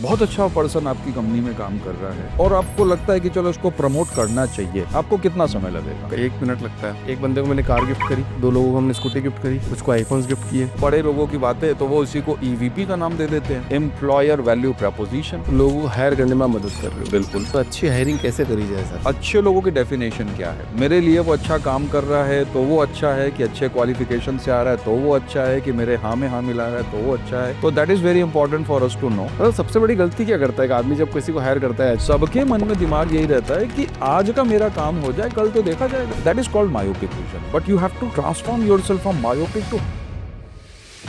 बहुत अच्छा पर्सन आपकी कंपनी में काम कर रहा है और आपको लगता है कि चलो इसको प्रमोट करना चाहिए, आपको कितना समय लगेगा? 1 मिनट लगता है। एक बंदे को मैंने कार गिफ्ट करी, 2 लोगों को हमने स्कूटी गिफ्ट करी, कुछ को आईफोन्स गिफ्ट किए। बड़े लोगों की बातें तो वो इसी को ईवीपी का नाम दे देते हैं, एम्प्लॉयर वैल्यू प्रपोजिशन। लोगों को हायर करने में आप मदद कर रहे हो। बिल्कुल। तो अच्छी हायरिंग कैसे करी जाए सर? अच्छे लोगों की डेफिनेशन क्या है? मेरे लिए वो अच्छा काम कर रहा है तो वो अच्छा है, कि अच्छे क्वालिफिकेशन से आ रहा है तो वो अच्छा है, कि मेरे हाँ में हाँ मिला रहा है तो वो अच्छा है। तो that is very important for us to know. मतलब सबसे बड़ी गलती क्या करता है एक आदमी जब किसी को हायर करता है? सबके मन में दिमाग यही रहता है कि आज का मेरा काम हो जाए, कल तो देखा जाएगा। That is called myopic vision, but you have to transform yourself from myopic to.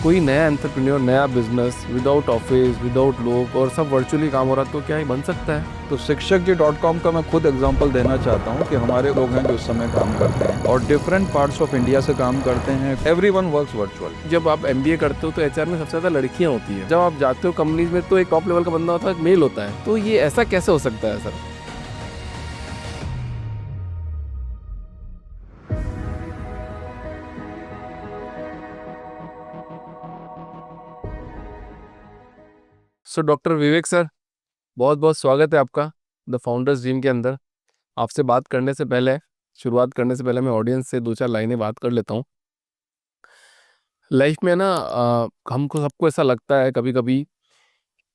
कोई नया एंटरप्रेन्योर, नया बिजनेस विदाउट ऑफिस, विदाउट लोग और सब वर्चुअली काम हो रहा है, तो क्या ये बन सकता है? तो शिक्षक.com का मैं खुद एग्जांपल देना चाहता हूँ कि हमारे लोग हैं जो इस समय काम करते हैं और डिफरेंट पार्ट्स ऑफ इंडिया से काम करते हैं। Everyone works virtual. जब आप एमबीए करते हो तो एचआर में सबसे ज्यादा लड़कियां होती हैं। जब आप जाते हो कंपनीज में तो एक टॉप लेवल का बंदा होता है, एक मेल होता है। तो ये ऐसा कैसे हो सकता है sir? So doctor Vivek sir, बहुत बहुत स्वागत है आपका द फाउंडर्स ड्रीम के अंदर। आपसे बात करने से पहले, शुरुआत करने से पहले मैं ऑडियंस से 2-4 लाइनें बात कर लेता हूँ। लाइफ में ना हमको सबको ऐसा लगता है कभी कभी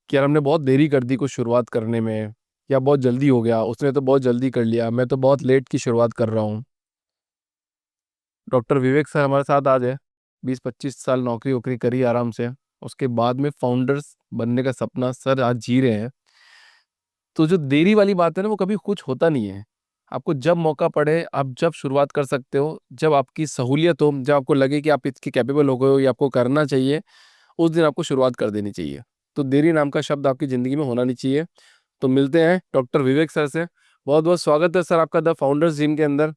कि यार हमने बहुत देरी कर दी कुछ शुरुआत करने में, या बहुत जल्दी हो गया, उसने तो बहुत जल्दी कर लिया, मैं तो बहुत लेट की शुरुआत कर रहा हूँ। डॉक्टर विवेक सर हमारे साथ आज है। 20-25 साल नौकरी वोकरी करी आराम से, उसके बाद में फाउंडर्स बनने का सपना सर आज जी रहे हैं। तो जो देरी वाली बात है ना, वो कभी कुछ होता नहीं है। आपको जब मौका पड़े आप जब शुरुआत कर सकते हो, जब आपकी सहूलियत हो, जब आपको लगे कि आप इसके कैपेबल हो गए हो या आपको करना चाहिए, उस दिन आपको शुरुआत कर देनी चाहिए। तो देरी नाम का शब्द आपकी ज़िंदगी में होना नहीं चाहिए। तो मिलते हैं डॉक्टर विवेक सर से। बहुत बहुत स्वागत है सर आपका द फाउंडर्स जिम के अंदर।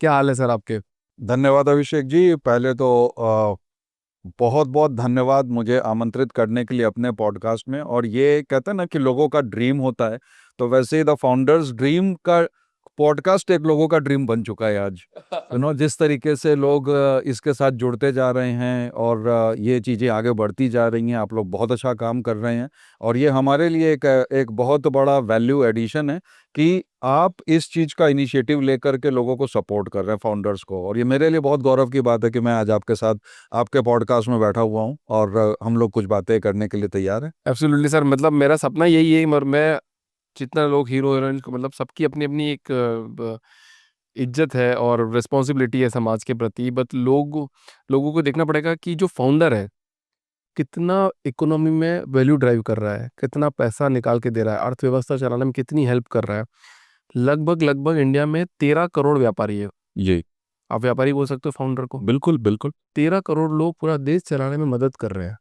क्या हाल है सर आपके? धन्यवाद अभिषेक जी। पहले तो बहुत बहुत धन्यवाद मुझे आमंत्रित करने के लिए अपने पॉडकास्ट में। और ये कहते हैं ना कि लोगों का ड्रीम होता है, तो वैसे ही द फाउंडर्स ड्रीम का पॉडकास्ट एक लोगों का ड्रीम बन चुका है आज। जिस तरीके से लोग इसके साथ जुड़ते जा रहे हैं और ये चीज़ें आगे बढ़ती जा रही हैं, आप लोग बहुत अच्छा काम कर रहे हैं। और ये हमारे लिए एक बहुत बड़ा वैल्यू एडिशन है कि आप इस चीज़ का इनिशिएटिव लेकर के लोगों को सपोर्ट कर रहे हैं, फाउंडर्स को। और ये मेरे लिए बहुत गौरव की बात है कि मैं आज आपके साथ आपके पॉडकास्ट में बैठा हुआ हूँ और हम लोग कुछ बातें करने के लिए तैयार हैं। एब्सोल्युटली सर, मतलब मेरा सपना यही है। और मैं जितना लोग हीरो हीरोइन को, मतलब सबकी अपनी अपनी एक इज्जत है और रिस्पॉन्सिबिलिटी है समाज के प्रति। बट लोगों को देखना पड़ेगा कि जो फाउंडर है कितना इकोनॉमी में वैल्यू ड्राइव कर रहा है, कितना पैसा निकाल के दे रहा है, अर्थव्यवस्था चलाने में कितनी हेल्प कर रहा है। लगभग लगभग इंडिया में 13 करोड़ व्यापारी है। जी आप व्यापारी बोल सकते हो फाउंडर को। बिल्कुल बिल्कुल। 13 करोड़ लोग पूरा देश चलाने में मदद कर रहे हैं।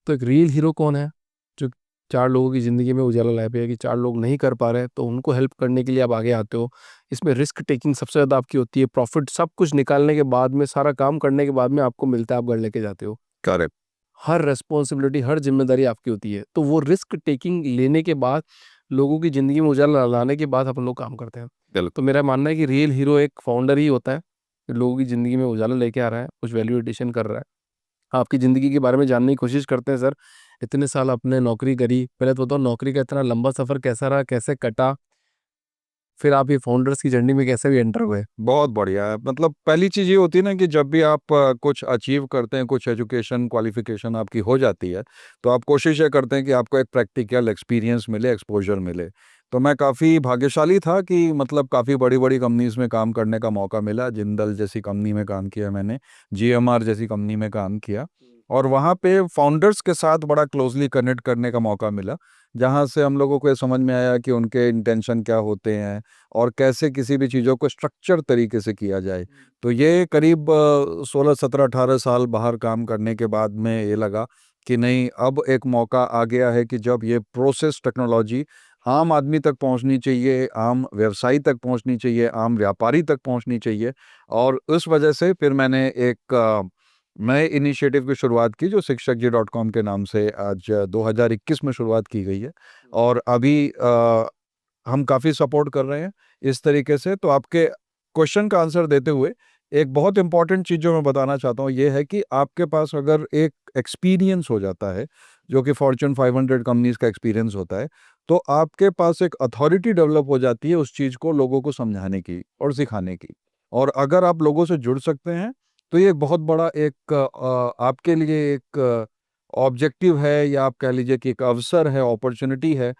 तो एक रियल हीरो कौन है? जो 4 लोगों की ज़िंदगी में उजाला लाए पे है, कि 4 लोग नहीं कर पा रहे तो उनको हेल्प करने के लिए आप आगे आते हो। इसमें रिस्क टेकिंग सबसे ज़्यादा आपकी होती है। प्रॉफिट सब कुछ निकालने के बाद में, सारा काम करने के बाद में आपको मिलता है, आप घर लेके जाते हो। करेक्ट। हर रिस्पॉन्सिबिलिटी, हर जिम्मेदारी आपकी होती है। तो वो रिस्क टेकिंग लेने के बाद, लोगों की ज़िंदगी में उजाला लाने के बाद अपन लोग काम करते हैं। बिल्कुल। तो मेरा मानना है कि रियल हीरो एक फाउंडर ही होता है, जो लोगों की ज़िंदगी में उजाला लेके आ रहा है, कुछ वैल्यू एडिशन कर रहा है। आपकी ज़िंदगी के बारे में जानने की कोशिश करते हैं सर। इतने साल आपने नौकरी करी, पहले तो बताओ नौकरी का इतना लंबा सफ़र कैसा रहा, कैसे कटा? फिर आप ये फाउंडर्स की जर्नी में कैसे भी एंटर हुए? बहुत बढ़िया है। मतलब पहली चीज़ ये होती है ना कि जब भी आप कुछ अचीव करते हैं, कुछ एजुकेशन क्वालिफिकेशन आपकी हो जाती है, तो आप कोशिश ये करते हैं कि आपको एक प्रैक्टिकल एक्सपीरियंस मिले, एक्सपोजर मिले। तो मैं काफ़ी भाग्यशाली था कि मतलब काफ़ी बड़ी-बड़ी कंपनीज़ में काम करने का मौका मिला। जिंदल जैसी कंपनी में काम किया मैंने, जीएमआर जैसी कंपनी में काम किया और वहाँ पे फाउंडर्स के साथ बड़ा क्लोज़ली कनेक्ट करने का मौका मिला, जहाँ से हम लोगों को ये समझ में आया कि उनके इंटेंशन क्या होते हैं और कैसे किसी भी चीज़ों को स्ट्रक्चर तरीके से किया जाए। तो ये करीब 16, 17, 18 साल बाहर काम करने के बाद में ये लगा कि नहीं, अब एक मौका आ गया है कि जब ये प्रोसेस टेक्नोलॉजी आम आदमी तक पहुंचनी चाहिए, आम व्यवसायी तक पहुंचनी चाहिए, आम व्यापारी तक पहुंचनी चाहिए। और उस वजह से फिर मैंने एक नए इनिशिएटिव की शुरुआत की जो शिक्षक.com के नाम से आज 2021 में शुरुआत की गई है। और अभी हम काफ़ी सपोर्ट कर रहे हैं इस तरीके से। तो आपके क्वेश्चन का आंसर देते हुए एक बहुत इंपॉर्टेंट चीज़ जो मैं बताना चाहता हूँ ये है कि आपके पास अगर एक एक्सपीरियंस हो जाता है जो कि फॉर्च्यून 500 कंपनीज का एक्सपीरियंस होता है, तो आपके पास एक अथॉरिटी डेवलप हो जाती है उस चीज़ को लोगों को समझाने की और सिखाने की। और अगर आप लोगों से जुड़ सकते हैं तो ये एक बहुत बड़ा एक आपके लिए एक ऑब्जेक्टिव है, या आप कह लीजिए कि एक अवसर है, अपॉर्चुनिटी है,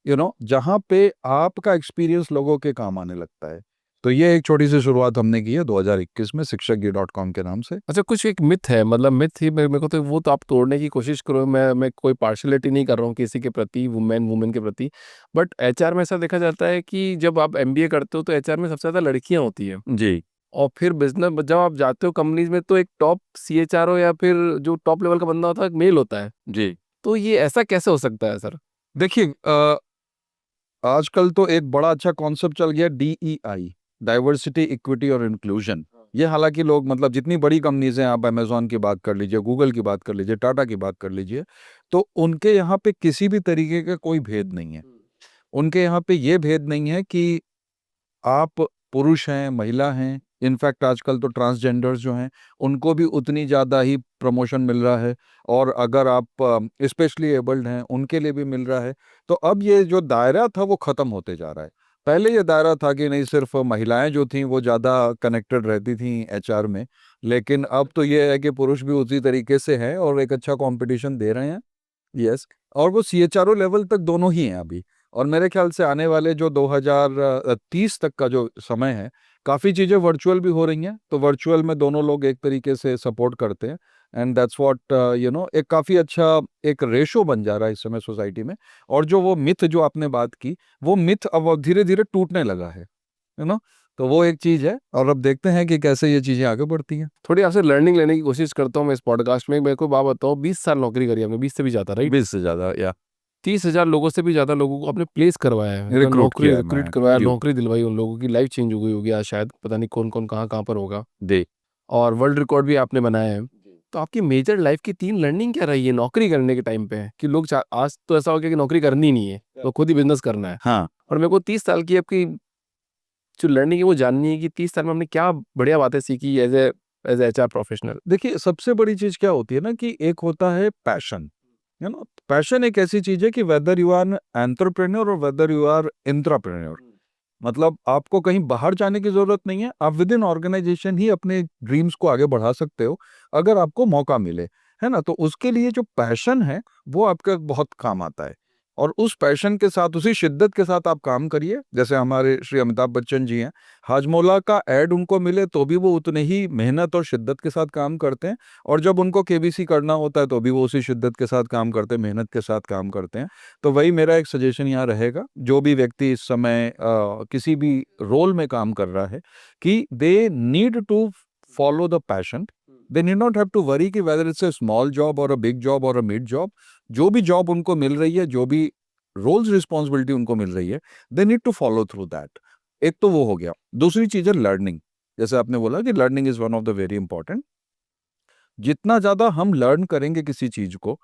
जहाँ पे आपका एक्सपीरियंस लोगों के काम आने लगता है। तो ये एक छोटी सी शुरुआत हमने की है 2021 में शिक्षक.com के नाम से। अच्छा, कुछ एक मिथ है, मतलब मिथ ही मेरे मेरे को तो वो तो आप तोड़ने की कोशिश करो। मैं कोई पार्शियलिटी नहीं कर रहा हूँ किसी के प्रति, वुमेन के प्रति। बट एचआर में ऐसा देखा जाता है कि जब आप एमबीए करते हो तो एचआर में सबसे ज़्यादा लड़कियाँ होती हैं। जी, और फिर बिजनेस जब आप जाते हो कंपनीज में तो एक टॉप सीएचआरओ या फिर जो टॉप लेवल का बंदा होता है मेल होता है। जी। तो ये ऐसा कैसे हो सकता है सर? देखिए, आजकल तो एक बड़ा अच्छा कॉन्सेप्ट चल गया DEI, डाइवर्सिटी, इक्विटी और इंक्लूजन। ये हालांकि लोग, मतलब जितनी बड़ी कंपनीज हैं, आप अमेजोन की बात कर लीजिए, गूगल की बात कर लीजिए, टाटा की बात कर लीजिए, तो उनके यहाँ पे किसी भी तरीके का कोई भेद नहीं है। उनके यहाँ पे ये भेद नहीं है कि आप पुरुष हैं, महिला हैं। इनफैक्ट आजकल तो ट्रांसजेंडर्स जो हैं, उनको भी उतनी ज़्यादा ही प्रमोशन मिल रहा है। और अगर आप स्पेशली एबल्ड हैं, उनके लिए भी मिल रहा है। तो अब ये जो दायरा था वो ख़त्म होते जा रहा है। पहले ये दायरा था कि नहीं, सिर्फ महिलाएं जो थीं वो ज़्यादा कनेक्टेड रहती थीं एचआर में। लेकिन अब तो ये है कि पुरुष भी उसी तरीके से हैं और एक अच्छा कंपटीशन दे रहे हैं। यस। और वो सीएचआरओ लेवल तक दोनों ही हैं अभी। और मेरे ख्याल से आने वाले जो 2030 तक का जो समय है, काफ़ी चीज़ें वर्चुअल भी हो रही हैं, तो वर्चुअल में दोनों लोग एक तरीके से सपोर्ट करते हैं। एंड दैट्स व्हाट एक काफ़ी अच्छा एक रेशो बन जा रहा है इस समय सोसाइटी में। और जो वो मिथ जो आपने बात की, वो मिथ अब धीरे धीरे टूटने लगा है, यू नो तो वो एक चीज़ है। और अब देखते हैं कि कैसे ये चीज़ें आगे बढ़ती हैं। थोड़ी आपसे लर्निंग लेने की कोशिश करता हूँ मैं इस पॉडकास्ट में। मेरे को बात बताओ, 20 साल नौकरी करी आपने, 20 से भी ज़्यादा, राइट? 20 से ज़्यादा, या 30,000 लोगों से भी ज़्यादा लोगों को आपने प्लेस करवाया है, मतलब रिक्रूट नौकरी किया है रिक्रूट मैं। करवाया, जी। नौकरी दिलवाई, उन लोगों की लाइफ चेंज हो गई होगी आज शायद, पता नहीं कौन-कौन कहाँ-कहाँ पर होगा। जी। और वर्ल्ड रिकॉर्ड भी आपने बनाया है। तो आपकी मेजर लाइफ की 3 लर्निंग क्या रही है नौकरी करने के टाइम पे? कि लोग चा आज तो ऐसा हो गया कि नौकरी करनी ही नहीं है, तो खुद ही बिज़नेस करना है। हाँ। और मेरे को 30 साल की आपकी जो लर्निंग है वो जाननी है कि 30 साल में आपने क्या बढ़िया बातें सीखी एज़ ए एचआर प्रोफेशनल? देखिए, सबसे बड़ी चीज़ क्या होती है ना, कि एक होता है पैशन, पैशन एक ऐसी चीज़ है कि whether you are an entrepreneur और वेदर यू आर इंट्राप्रेन्योर, मतलब आपको कहीं बाहर जाने की ज़रूरत नहीं है, आप विद इन ऑर्गेनाइजेशन ही अपने ड्रीम्स को आगे बढ़ा सकते हो, अगर आपको मौका मिले, है ना? तो उसके लिए जो पैशन है, वो आपका बहुत काम आता है। और उस पैशन के साथ, उसी शिद्दत के साथ आप काम करिए। जैसे हमारे श्री अमिताभ बच्चन जी हैं, हाजमोला का ऐड उनको मिले तो भी वो उतने ही मेहनत और शिद्दत के साथ काम करते हैं। और जब उनको केबीसी करना होता है तो भी वो उसी शिद्दत के साथ काम करते हैं, मेहनत के साथ काम करते हैं। तो वही मेरा एक सजेशन यहाँ रहेगा, जो भी व्यक्ति इस समय किसी भी रोल में काम कर रहा है, कि they need to follow the passion. They need not have to worry कि whether it's a small job और अ बिग जॉब और अ मिड जॉब। जो भी जॉब उनको मिल रही है, जो भी रोल्स रिस्पॉन्सिबिलिटी उनको मिल रही है, they need to follow through that. एक तो वो हो गया। दूसरी चीज़ है लर्निंग। जैसे आपने बोला कि learning is one of the very important. जितना ज़्यादा हम लर्न करेंगे किसी चीज़ को,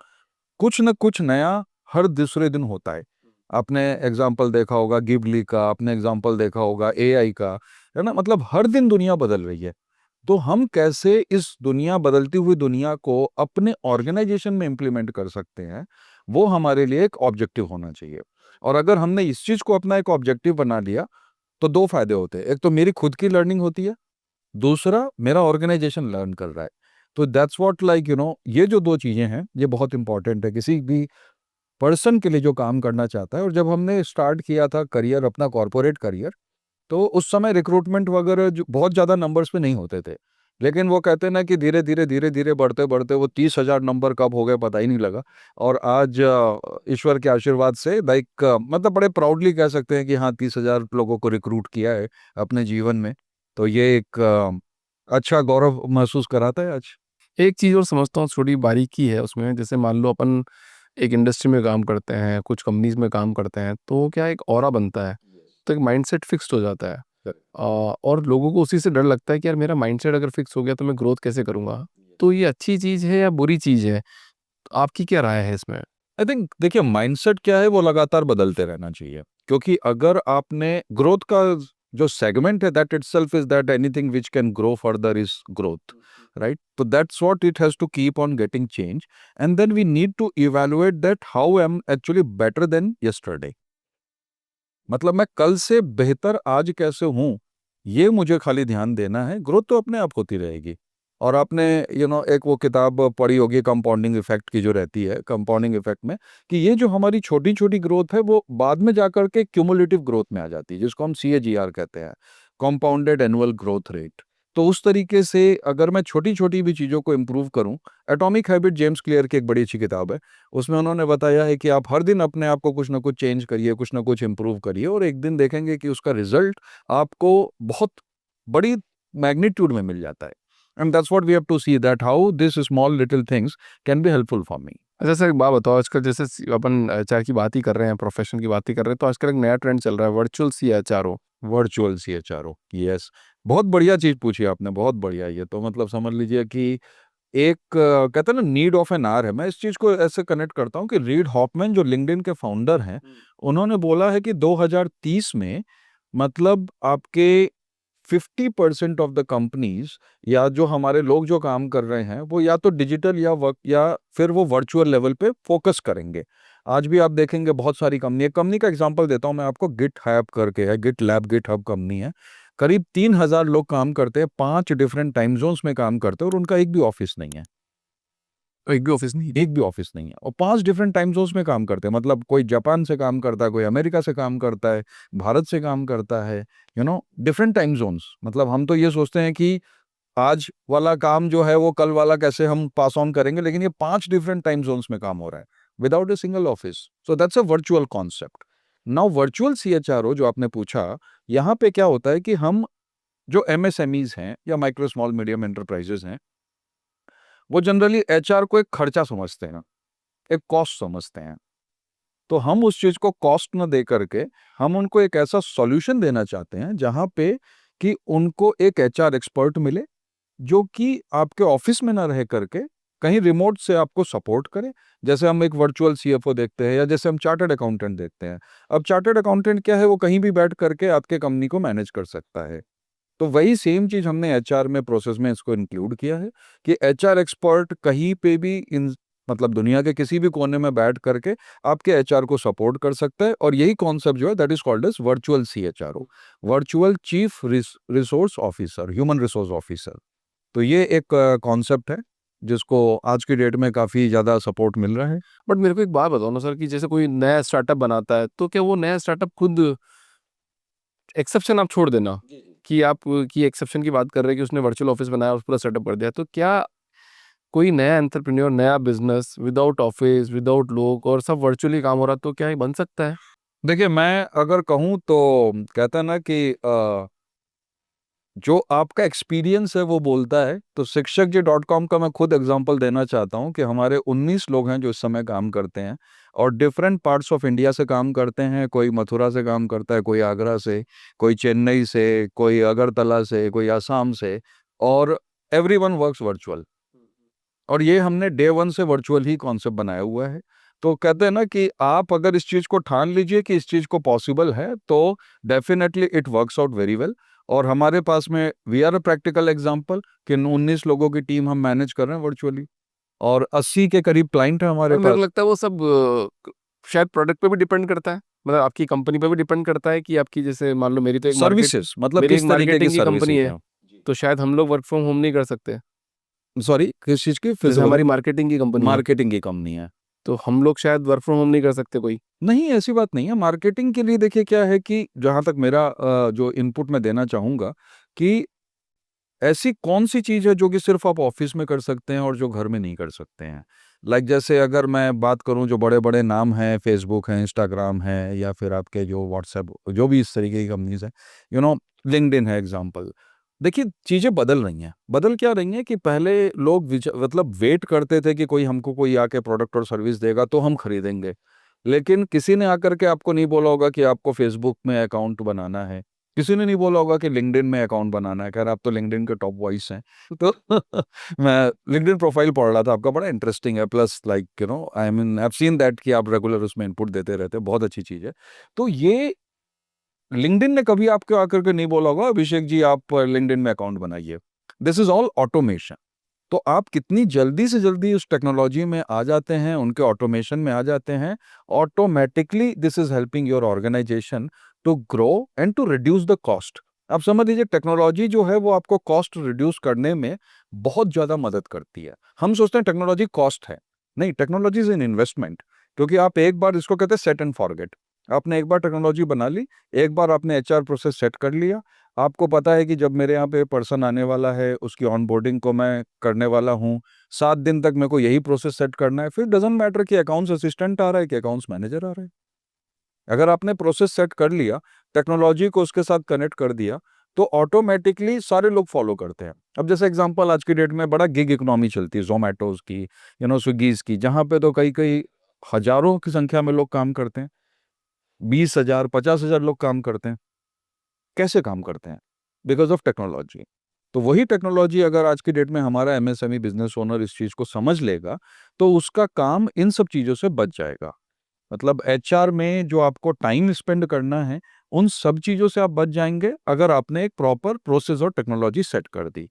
कुछ न कुछ नया हर दूसरे दिन होता है। आपने एग्ज़ाम्पल देखा होगा गिबली का, आपने एग्ज़ाम्पल देखा होगा एआई का, है ना? मतलब हर दिन दुनिया बदल रही है। तो हम कैसे इस दुनिया, बदलती हुई दुनिया को अपने ऑर्गेनाइजेशन में इम्प्लीमेंट कर सकते हैं, वो हमारे लिए एक ऑब्जेक्टिव होना चाहिए। और अगर हमने इस चीज़ को अपना एक ऑब्जेक्टिव बना लिया, तो 2 फ़ायदे होते हैं। एक तो मेरी खुद की लर्निंग होती है, दूसरा मेरा ऑर्गेनाइजेशन लर्न कर रहा है। तो दैट्स व्हाट, ये जो 2 चीज़ें हैं, ये बहुत इंपॉर्टेंट है किसी भी पर्सन के लिए जो काम करना चाहता है। और जब हमने स्टार्ट किया था करियर, अपना कॉर्पोरेट करियर, तो उस समय रिक्रूटमेंट वगैरह जो बहुत ज़्यादा नंबर्स पे नहीं होते थे। लेकिन वो कहते हैं ना कि धीरे-धीरे, धीरे-धीरे, बढ़ते-बढ़ते वो 30,000 नंबर कब हो गए पता ही नहीं लगा। और आज ईश्वर के आशीर्वाद से मतलब बड़े प्राउडली कह सकते हैं कि हाँ, 30,000 लोगों को रिक्रूट किया है अपने जीवन में। तो ये एक अच्छा गौरव महसूस कराता है आज। एक चीज़ और समझता हूँ, छोटी बारीकी है उसमें, जैसे मान लो अपन एक इंडस्ट्री में काम करते हैं, कुछ कंपनीज़ में काम करते हैं, तो क्या एक ऑरा बनता है, तो एक माइंडसेट फिक्स्ड हो जाता है। और लोगों को उसी से डर लगता है कि यार मेरा माइंडसेट अगर फिक्स हो गया तो मैं ग्रोथ कैसे करूँगा? तो ये अच्छी चीज़ है या बुरी चीज़ है? तो आपकी क्या राय है इसमें? आई थिंक, देखिए, माइंडसेट क्या है, वो लगातार बदलते रहना चाहिए। क्योंकि अगर आपने ग्रोथ का जो सेगमेंट है that itself is that anything which can grow further is growth, right? So that's what it has to keep on getting change, and then we need to evaluate that how I'm actually better than yesterday. मतलब मैं कल से बेहतर आज कैसे हूँ, ये मुझे खाली ध्यान देना है। ग्रोथ तो अपने आप होती रहेगी। और आपने एक वो किताब पढ़ी होगी कंपाउंडिंग इफेक्ट की, जो रहती है कंपाउंडिंग इफेक्ट में, कि ये जो हमारी छोटी छोटी ग्रोथ है वो बाद में जाकर के क्यूमुलेटिव ग्रोथ में आ जाती है, जिसको हम CAGR कहते हैं, कंपाउंडेड एनुअल ग्रोथ रेट। तो उस तरीके से अगर मैं छोटी छोटी भी चीज़ों को इम्प्रूव करूं, एटॉमिक हैबिट जेम्स क्लियर की एक बड़ी अच्छी किताब है, उसमें उन्होंने बताया है कि आप हर दिन अपने आप को कुछ ना कुछ चेंज करिए, कुछ ना कुछ इम्प्रूव करिए, और एक दिन देखेंगे कि उसका रिजल्ट आपको बहुत बड़ी मैग्नीट्यूड में मिल जाता है। And that's what we have to see, that how this small little things can be helpful for me. अच्छा सर, एक बात बताओ, आजकल जैसे अपन एचआर की बात ही कर रहे हैं, प्रोफेशन की बात ही कर रहे हैं, तो आजकल एक नया ट्रेंड चल रहा है, virtual CHRO। Virtual CHRO, yes, बहुत बढ़िया चीज़ पूछी आपने, बहुत बढ़िया। ये तो मतलब समझ लीजिए कि एक कहते हैं ना, नीड ऑफ एन आवर है। मैं इस चीज़ को ऐसे कनेक्ट करता हूँ कि रीड हॉफमैन जो लिंक्डइन के फाउंडर हैं, उन्होंने बोला है कि 2030 में मतलब आपके 50% ऑफ द कंपनीज, या जो हमारे लोग जो काम कर रहे हैं, वो या तो डिजिटल या वर्क या फिर वो वर्चुअल लेवल पे फोकस करेंगे। आज भी आप देखेंगे बहुत सारी कंपनी का एग्जांपल देता हूं मैं आपको, गिट हैब करके है, GitLab GitHub company है। करीब 3000 लोग काम करते हैं, 5 डिफरेंट टाइम जोन्स में काम करते हैं, और उनका एक भी ऑफिस नहीं है। एक भी ऑफिस नहीं? एक भी ऑफिस नहीं है, और 5 डिफरेंट टाइम जोन्स में काम करते हैं। मतलब कोई जापान से काम करता है, कोई अमेरिका से काम करता है, भारत से काम करता है, डिफरेंट टाइम जोन्स। मतलब हम तो ये सोचते हैं कि आज वाला काम जो है वो कल वाला कैसे हम पास ऑन करेंगे, लेकिन ये 5 डिफरेंट टाइम जोन्स में काम हो रहा है without a single office. So that's a virtual concept. Now virtual CHRO जो आपने पूछा, यहाँ पे क्या होता है कि हम जो MSMEs हैं या माइक्रो स्मॉल मीडियम एंटरप्राइजेस हैं, वो जनरली HR को एक खर्चा समझते हैं, एक कॉस्ट समझते हैं। तो हम उस चीज को कॉस्ट न दे करके हम उनको एक ऐसा सॉल्यूशन देना चाहते हैं जहां पे कि उनको एक HR एक्सपर्ट मिले, जो कि आपके ऑफिस में ना रह करके कहीं रिमोट से आपको सपोर्ट करे। जैसे हम एक वर्चुअल CFO देखते हैं, या जैसे हम चार्टर्ड अकाउंटेंट देखते हैं। अब चार्टर्ड अकाउंटेंट क्या है, वो कहीं भी बैठ करके आपके कंपनी को मैनेज कर सकता है। तो वही सेम चीज हमने HR में प्रोसेस में इसको इंक्लूड किया है कि HR एक्सपर्ट कहीं पे भी इन मतलब दुनिया के किसी भी कोने में बैठ करके आपके HR को सपोर्ट कर सकता है। और यही कॉन्सेप्ट जो है that is called as virtual CHRO, virtual chief resource officer, human resource officer. तो ये एक कॉन्सेप्ट है जिसको आज की डेट में काफी ज्यादा सपोर्ट मिल रहा है। बट मेरे को एक बात बताओ ना सर, कि जैसे कोई नया स्टार्टअप बनाता है, तो क्या वो नया स्टार्टअप खुद, एक्सेप्शन आप छोड़ देना कि आप की एक्सेप्शन की बात कर रहे हैं कि उसने वर्चुअल ऑफिस बनाया और पूरा सेटअप कर दिया, तो क्या कोई नया एंटरप्रेन्योर, नया बिजनेस विदाउट ऑफिस, विदाउट लोग, और सब वर्चुअली काम हो रहा, तो क्या ये बन सकता है? देखिए, मैं अगर कहूँ तो कहता है ना कि जो आपका एक्सपीरियंस है वो बोलता है। तो शिक्षक.com का मैं खुद एग्जांपल देना चाहता हूं कि हमारे 19 लोग हैं जो इस समय काम करते हैं, और डिफरेंट पार्ट्स ऑफ इंडिया से काम करते हैं। कोई मथुरा से काम करता है, कोई आगरा से, कोई चेन्नई से, कोई अगरतला से, कोई असम से, और एवरीवन वर्क्स वर्चुअल। और ये हमने डे 1 से वर्चुअल ही कॉन्सेप्ट बनाया हुआ है। तो कहते हैं ना कि आप अगर इस चीज को ठान लीजिए कि इस चीज को पॉसिबल है, तो definitely it works out very well. और हमारे पास में we are a practical example कि 19 लोगों की टीम हम मैनेज कर रहे हैं वर्चुअली, और 80 के करीब क्लाइंट है हमारे और मेरे को पास। लगता है वो सब शायद प्रोडक्ट पे भी डिपेंड करता है, मतलब आपकी कंपनी पे भी डिपेंड करता है कि आपकी, जैसे मान लो मेरी तो एक मार्केट, सर्विसेज, मतलब मेरी एक किस तरीके की मार्केटिंग की कंपनी सर्विसेज है, है? तो शायद हम लोग वर्क फ्रॉम होम नहीं कर सकते। सॉरी, किस चीज की, फिर से जैसे बोले? हमारी मार्केटिंग की कंपनी है, मार्केटिंग की कंपनी है। तो हम लोग शायद वर्क फ्रॉम होम नहीं कर सकते कोई। नहीं, ऐसी बात नहीं है। मार्केटिंग के लिए देखिए क्या है कि जहां तक मेरा जो इनपुट मैं देना चाहूंगा, कि ऐसी कौन सी चीज है जो कि सिर्फ आप ऑफिस में कर सकते हैं और जो घर में नहीं कर सकते हैं। जैसे अगर मैं बात करूं, जो बड़े बड़े नाम हैं, फेसबुक है, इंस्टाग्राम है, या फिर आपके जो व्हाट्सएप, जो भी इस तरीके की कंपनीज है, लिंक्डइन है एग्जांपल। देखिए, चीजें बदल रही हैं। बदल क्या रही हैं कि पहले लोग मतलब वेट करते थे कि कोई आके प्रोडक्ट और सर्विस देगा तो हम खरीदेंगे। लेकिन किसी ने आकर के आपको नहीं बोला होगा कि आपको फेसबुक में अकाउंट बनाना है, किसी ने नहीं बोला होगा कि लिंक्डइन में अकाउंट बनाना है। खैर, आप तो लिंक्डइन के टॉप वॉइस हैं। तो मैं लिंक्डइन प्रोफाइल पढ़ रहा था आपका, बड़ा इंटरेस्टिंग है। Plus I mean I have seen that कि आप रेगुलर उसमें इनपुट देते रहते हैं, बहुत अच्छी चीज़ है। तो ये लिंक्डइन ने कभी आपको आकर के नहीं बोला होगा अभिषेक जी आप लिंक्डइन में अकाउंट बनाइए। This is all automation. तो आप कितनी जल्दी से जल्दी उस टेक्नोलॉजी में आ जाते हैं, उनके ऑटोमेशन में आ जाते हैं, automatically this is helping your organisation to grow and to reduce the cost. आप समझ लीजिए टेक्नोलॉजी जो है वो आपको कॉस्ट रिड्यूस करने में बहुत ज्यादा मदद करती है। हम सोचते हैं टेक्नोलॉजी कॉस्ट है, नहीं, टेक्नोलॉजी इज एन इन्वेस्टमेंट। क्योंकि आप एक बार, इसको कहते हैं सेट एंड फॉरगेट, आपने एक बार टेक्नोलॉजी बना ली, एक बार आपने एचआर प्रोसेस सेट कर लिया, आपको पता है कि जब मेरे यहाँ पे पर्सन आने वाला है उसकी ऑनबोर्डिंग को मैं करने वाला हूँ, 7 दिन तक मेरे को यही प्रोसेस सेट करना है, फिर डजंट मैटर कि अकाउंट्स असिस्टेंट आ रहा है कि अकाउंट्स मैनेजर आ रहा है। अगर आपने प्रोसेस सेट कर लिया, टेक्नोलॉजी को उसके साथ कनेक्ट कर दिया, तो ऑटोमेटिकली सारे लोग फॉलो करते हैं। अब जैसे एग्जांपल, आज की डेट में बड़ा गिग इकोनॉमी चलती है, जोमेटोज की, स्विगीज की, जहाँ पे तो कई कई हजारों की संख्या में लोग काम करते हैं, 20,000 50,000 लोग काम करते हैं। कैसे काम करते हैं? Because of technology. तो वही टेक्नोलॉजी अगर आज की डेट में हमारा एमएसएमई बिजनेस ओनर इस चीज को समझ लेगा, तो उसका काम इन सब चीजों से बच जाएगा। मतलब एचआर में जो आपको टाइम स्पेंड करना है, उन सब चीजों से आप बच जाएंगे अगर आपने एक प्रॉपर प्रोसेस और टेक्नोलॉजी सेट कर दी।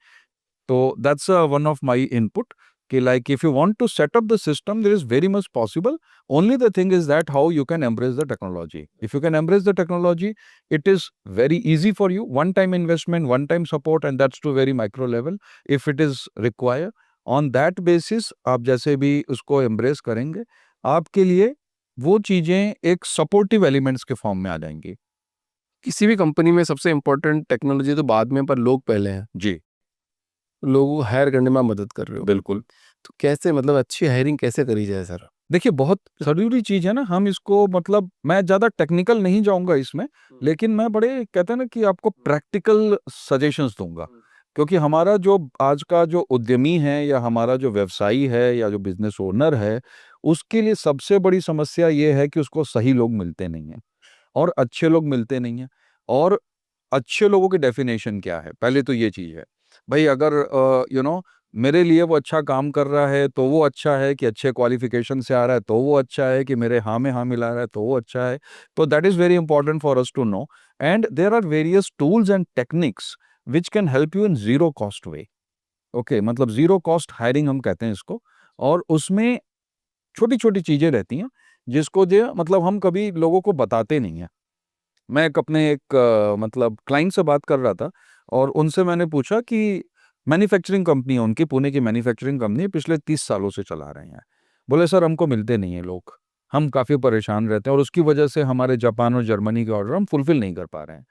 So that's one of my input. कि like if you want to set up the system, there is very much possible. Only the thing is that how you can embrace the technology. If you can embrace the technology, it is very easy for you. One time investment, one time support, and that's to very micro level. If it is required, on that basis, आप जैसे भी उसको embrace करेंगे, आपके लिए वो चीजें एक supportive elements के फॉर्म में आ जाएंगी। किसी भी कंपनी में सबसे इम्पोर्टेंट टेक्नोलॉजी तो बाद में, पर लोग पहले हैं। जी लोगों को हायर करने में आप मदद कर रहे हो। बिल्कुल। तो कैसे, मतलब अच्छी हायरिंग कैसे करी जाए सर? देखिए बहुत ज़रूरी चीज़ है ना, हम इसको, मतलब मैं ज़्यादा टेक्निकल नहीं जाऊँगा इसमें, लेकिन मैं बड़े, कहते हैं ना कि आपको प्रैक्टिकल सजेशंस दूँगा। क्योंकि हमारा जो आज का जो उद्यमी है या हमारा जो व्यवसायी है या जो बिज़नेस ओनर है, उसके लिए सबसे बड़ी समस्या ये है कि उसको सही लोग मिलते नहीं हैं और अच्छे लोग मिलते नहीं हैं। और अच्छे लोगों की डेफिनेशन क्या है? पहले तो ये चीज़ है। भई अगर मेरे लिए वो अच्छा काम कर रहा है तो वो अच्छा है, कि अच्छे क्वालिफ़िकेशन से आ रहा है तो वो अच्छा है, कि मेरे हाँ में हाँ मिला रहा है तो वो अच्छा है। तो that is very important for us to know, and there are various tools and techniques which can help you in zero cost way. Okay, मतलब ज़ीरो कॉस्ट हायरिंग हम कहते हैं इसको। और उसमें छोटी-छोटी चीज़ें रहती हैं, जिसको जो मतलब हम कभी लोगों को बताते नहीं हैं। मैं एक अपने एक मतलब क्लाइंट से बात कर रहा था और उनसे मैंने पूछा कि मैन्युफैक्चरिंग कंपनी है उनकी, पुणे की मैन्युफैक्चरिंग कंपनी है, पिछले 30 सालों से चला रहे हैं। बोले सर हमको मिलते नहीं हैं लोग, हम काफ़ी परेशान रहते हैं और उसकी वजह से हमारे जापान और जर्मनी के ऑर्डर हम फुलफ़िल नहीं कर पा रहे हैं।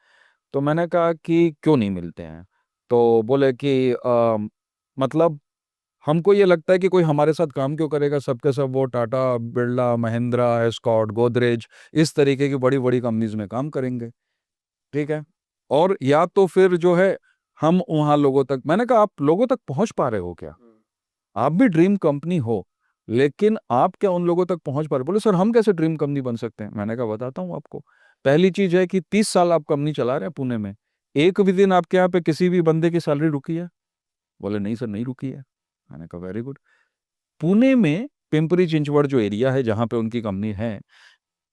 तो मैंने कहा कि क्यों नहीं मिलते हैं? तो बोले कि मतलब हमको ये लगता है कि कोई हमारे साथ काम क्यों करेगा, सब के सब वो टाटा, बिरला, महिंद्रा, एस्कॉर्ट, गोदरेज, इस तरीके की बड़ी-बड़ी कंपनीज़ में काम करेंगे। ठीक है? और या तो फिर जो है हम वहाँ लोगों तक, मैंने कहा आप लोगों तक पहुँच पा रहे हो क्या? आप भी ड्रीम कंपनी हो, लेकिन आप क्या उन लोगों तक पहुँच पा रहे हो? बोले सर हम कैसे ड्रीम कंपनी बन सकते हैं? मैंने कहा बताता हूँ आपको। पहली चीज़ है कि 30 साल आप कंपनी चला रहे हैं पुणे में। एक भी दिन आपके यहाँ पे किसी भी बंदे की सैलरी रुकी है? बोले नहीं सर नहीं रुकी है। मैंने कहा वेरी गुड। पुणे में पिंपरी-चिंचवड़ जो एरिया है जहाँ पे उनकी कंपनी है,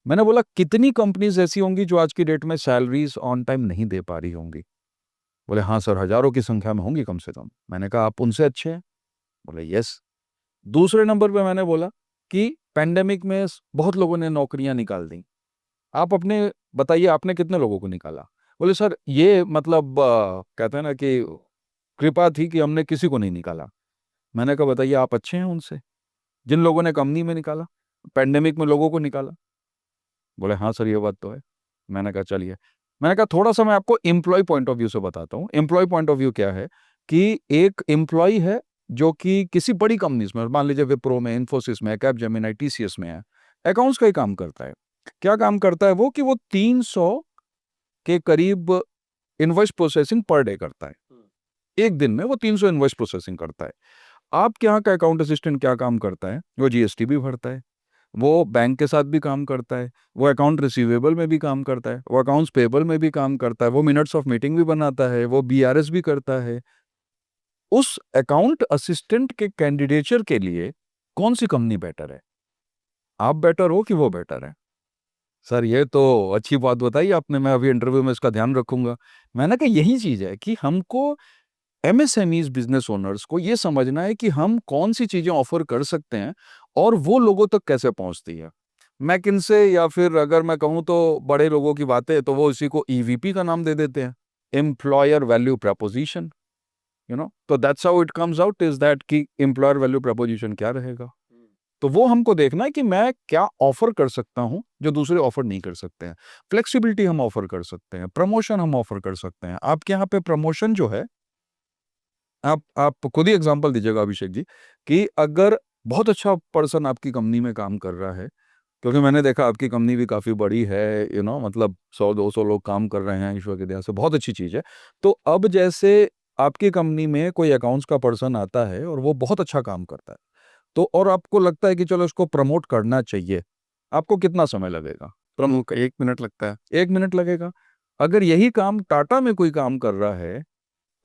मैंने बोला कितनी कंपनीज़ ऐसी होंगी जो आज की डेट में सैलरीज़ ऑन टाइम नहीं दे पा रही होंगी? बोले हाँ सर, हज़ारों की संख्या में होंगी कम से कम। मैंने कहा आप उनसे अच्छे हैं? बोले यस। दूसरे नंबर पे मैंने बोला कि पैंडेमिक में बहुत लोगों ने नौकरियाँ निकाल दी। आप अपने बताइए आपने कितने लोगों को निकाला? बोले सर ये मतलब कहते हैं ना कि कृपा थी कि हमने किसी को नहीं निकाला। मैंने कहा बताइए आप अच्छे हैं उनसे? जिन लोगों ने कंपनी में निकाला, पैंडेमिक में लोगों को निकाला। बोले हाँ सर ये बात तो है। मैंने कहा चलिए, मैंने कहा थोड़ा-सा मैं आपको एम्प्लॉयी पॉइंट ऑफ व्यू से बताता हूँ। एम्प्लॉयी पॉइंट ऑफ व्यू क्या है कि एक एम्प्लॉयी है जो कि किसी बड़ी कंपनीज़ में, मान लीजिए विप्रो में, इन्फोसिस में, कैपजेमिनी, टीसीएस में है, अकाउंट्स का ही काम करता है। क्या काम करता है वो कि वो 300 के करीब इनवॉइस प्रोसेसिंग पर डे करता है। एक दिन में वो 300 इनवॉइस प्रोसेसिंग करता है। आपके यहाँ का अकाउंट असिस्टेंट क्या काम करता है? वो जीएसटी भी भरता है, वो बैंक के साथ भी काम करता है, वो अकाउंट रिसीवेबल में भी काम करता है, वो अकाउंट्स पेबल में भी काम करता है, वो मिनट्स ऑफ मीटिंग भी बनाता है, वो बीआरएस भी करता है। उस अकाउंट असिस्टेंट के कैंडिडेचर के लिए कौन सी कंपनी बेटर है? आप बेटर हो कि वो बेटर है? सर ये तो अच्छी बात बताई आपने, मैं अभी इंटरव्यू में इसका ध्यान रखूंगा। मैंने कहा यही चीज है कि हमको एमएसएमईज बिजनेस ओनर्स को ये समझना है कि हम कौन सी चीजें ऑफर कर सकते हैं और वो लोगों तक कैसे पहुंचती है। मैकिन्से या फिर अगर मैं कहूँ तो बड़े लोगों की बातें, तो वो इसी को ईवीपी का नाम दे देते हैं, एम्प्लॉयर वैल्यू प्रपोजिशन, तो that's how it comes out is that कि एम्प्लॉयर वैल्यू प्रपोजिशन क्या रहेगा। तो वो हमको देखना है कि मैं क्या ऑफर कर सकता हूं जो दूसरे ऑफर नहीं कर सकते हैं। फ्लेक्सिबिलिटी हम ऑफर कर सकते हैं, प्रमोशन हम ऑफर कर सकते हैं। आपके यहाँ पे प्रमोशन जो है, आप खुद ही एग्जांपल दीजिएगा अभिषेक जी, कि अगर बहुत अच्छा पर्सन आपकी कंपनी में काम कर रहा है, क्योंकि मैंने देखा आपकी कंपनी भी काफी बड़ी है, मतलब 100-200 लोग काम कर रहे हैं, ईश्वर की दया से बहुत अच्छी चीज है। तो अब जैसे आपकी कंपनी में कोई अकाउंट्स का पर्सन आता है और वो बहुत अच्छा काम करता है, तो और आपको लगता है कि चलो इसको प्रमोट करना चाहिए, आपको कितना समय लगेगा? प्रमुख 1 मिनट लगता है। 1 मिनट लगेगा। अगर यही काम टाटा में कोई काम कर रहा है,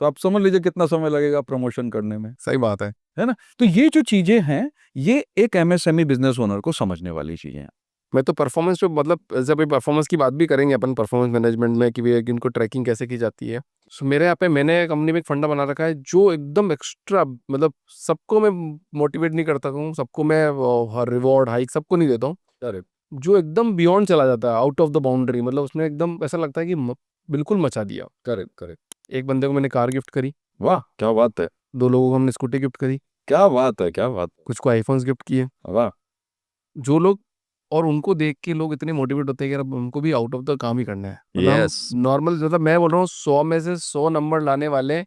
तो आप समझ लीजिए कितना समय लगेगा प्रमोशन करने में, सही बात है। है ना? तो ये जो चीजें हैं, ये एक एमएसएमई बिजनेस ओनर को समझने वाली चीजें हैं। मैं तो परफॉर्मेंस जो मतलब जब परफॉर्मेंस की बात भी करेंगे अपन परफॉर्मेंस मैनेजमेंट में कि भैया कि इनको ट्रैकिंग कैसे की जाती है। सो मेरे यहाँ पे मैंने कंपनी में एक फंडा बना रखा है जो एकदम एक्स्ट्रा, मतलब सबको मैं मोटिवेट नहीं करता हूँ, सबको मैं हर रिवॉर्ड हाइक सबको नहीं देता हूँ, करेक्ट, जो एकदम बियॉन्ड चला जाता है, आउट ऑफ द बाउंड्री, मतलब उसने एकदम ऐसा लगता है कि बिल्कुल मचा दिया। Correct, correct. एक बंदे को मैंने कार गिफ्ट करी, वाह क्या बात है, 2 लोगों को हमने स्कूटी गिफ्ट करी, क्या बात है, क्या बात कुछ को आईफोन्स गिफ्ट किए। है, वाह। जो लोग, और उनको देख के लोग इतने मोटिवेट होते हैं कि यार अब उनको भी आउट ऑफ द काम ही करना है। मतलब हम यस, नॉर्मल, मतलब मैं बोल रहा हूँ 100 में से 100 नंबर लाने वाले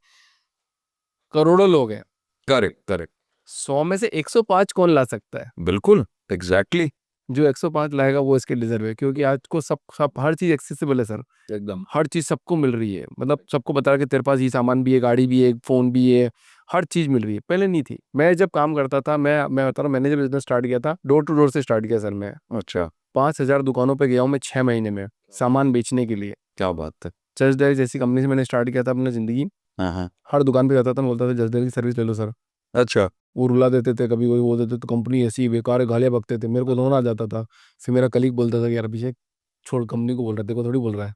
करोड़ों लोग हैं, करेक्ट, करेक्ट, 100 में से 105 कौन ला सकता है? बिल्कुल, एग्जैक्टली, जो 105 लाएगा वो इसके डिजर्व है, क्योंकि आज को सब सब हर चीज एक्सेसिबल है सर। एकदम, हर चीज सबको मिल रही है, मतलब सबको बता रहा है कि तेरे पास ये सामान भी है, गाड़ी भी है, फोन भी है, हर चीज मिल रही है। पहले नहीं थी। मैं जब काम करता था, मैं बता रहा हूँ, मैंने जब बिजनेस स्टार्ट किया था, डोर टू डोर से स्टार्ट किया सर। मैं अच्छा, 5,000 दुकानों पे गया हूँ मैं 6 महीने में सामान बेचने के लिए। क्या बात है, जस्ट डायल जैसी कंपनी से मैंने स्टार्ट किया था अपनी ज़िंदगी। हाँ हाँ, हर दुकान पे जाता था, मैं बोलता था जस्ट डायल की सर्विस ले लो सर। अच्छा, वो रुला देते थे, कभी कोई बोल देते तो कंपनी ऐसी बेकार है, गालियाँ बकते थे, मेरे को रोना आ जाता था। फिर मेरा कलीग बोलता था कि यार अभिषेक छोड़, कंपनी को बोल रहे, देखो थोड़ी बोल रहा है।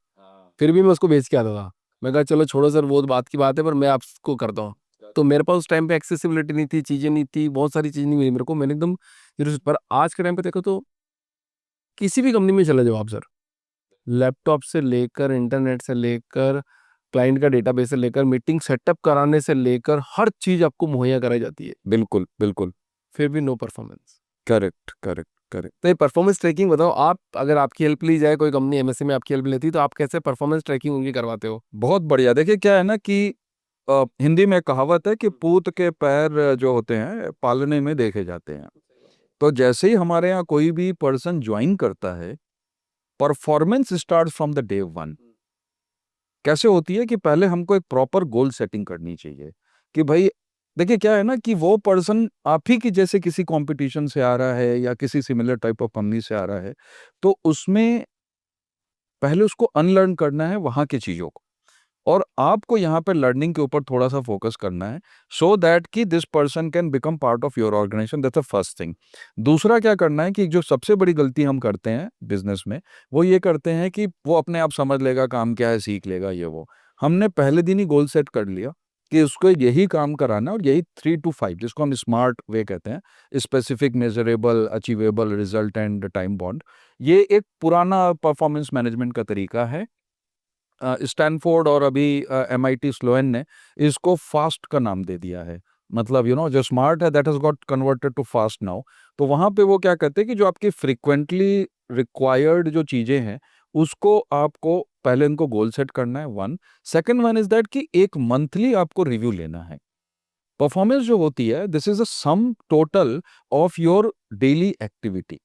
फिर भी मैं उसको बेच के आता था। मैं कहा चलो छोड़ो सर, वो तो बात की बात है, पर मैं आपको करता हूँ। तो मेरे पास उस टाइम पे एक्सेसिबिलिटी नहीं थी, चीज़ें नहीं थी, बहुत सारी चीज़ नहीं मिली मेरे को, मैंने एकदम पर आज के टाइम पे देखो तो किसी भी कंपनी में चले जाओ आप सर, लैपटॉप से लेकर, इंटरनेट से लेकर, क्लाइंट का डेटाबेस से लेकर, मीटिंग सेटअप कराने से लेकर, हर चीज आपको मुहैया कराई जाती है, बिल्कुल, बिल्कुल, फिर भी no performance. Correct, correct, correct. तो ये परफॉर्मेंस ट्रैकिंग बताओ आप, अगर आपकी हेल्प ली जाए, कोई कंपनी एमएससी में आपकी हेल्प लेती है, तो आप कैसे परफॉर्मेंस ट्रैकिंग उनकी करवाते हो? बहुत बढ़िया। देखिए क्या है ना कि हिंदी में कहावत है कि पूत के पैर जो होते हैं पालने में देखे जाते हैं। तो जैसे ही हमारे यहाँ कोई भी पर्सन ज्वाइन करता है, performance start from the day one. कैसे होती है कि पहले हमको एक प्रॉपर गोल सेटिंग करनी चाहिए कि भाई, देखिए क्या है ना कि वो पर्सन आप ही की जैसे किसी कंपटीशन से आ रहा है या किसी सिमिलर टाइप ऑफ कंपनी से आ रहा है, तो उसमें पहले उसको अनलर्न करना है वहां की चीजों को, और आपको यहाँ पे लर्निंग के ऊपर थोड़ा सा फोकस करना है, सो दैट कि this person can become part of your organisation. That's the first thing. दूसरा क्या करना है कि जो सबसे बड़ी गलती हम करते हैं बिजनेस में, वो ये करते हैं कि वो अपने आप समझ लेगा काम क्या है, सीख लेगा ये वो। हमने पहले दिन ही गोल सेट कर लिया कि उसको यही काम कराना है, और यही 3 to 5, जिसको हम स्मार्ट वे कहते हैं, specific, measurable, achievable, result and time bound. ये एक पुराना परफॉर्मेंस मैनेजमेंट का तरीका है। स्टैनफोर्ड और अभी एमआईटी स्लोएन ने इसको फास्ट का नाम दे दिया है। मतलब जो स्मार्ट है that has got converted to fast now. तो वहां पे वो क्या कहते हैं कि जो आपकी फ्रीक्वेंटली रिक्वायर्ड जो चीजें हैं, उसको आपको पहले इनको गोल सेट करना है, one. Second one is that कि एक मंथली आपको रिव्यू लेना है। परफॉर्मेंस जो होती है, this is a sum total of your daily activity.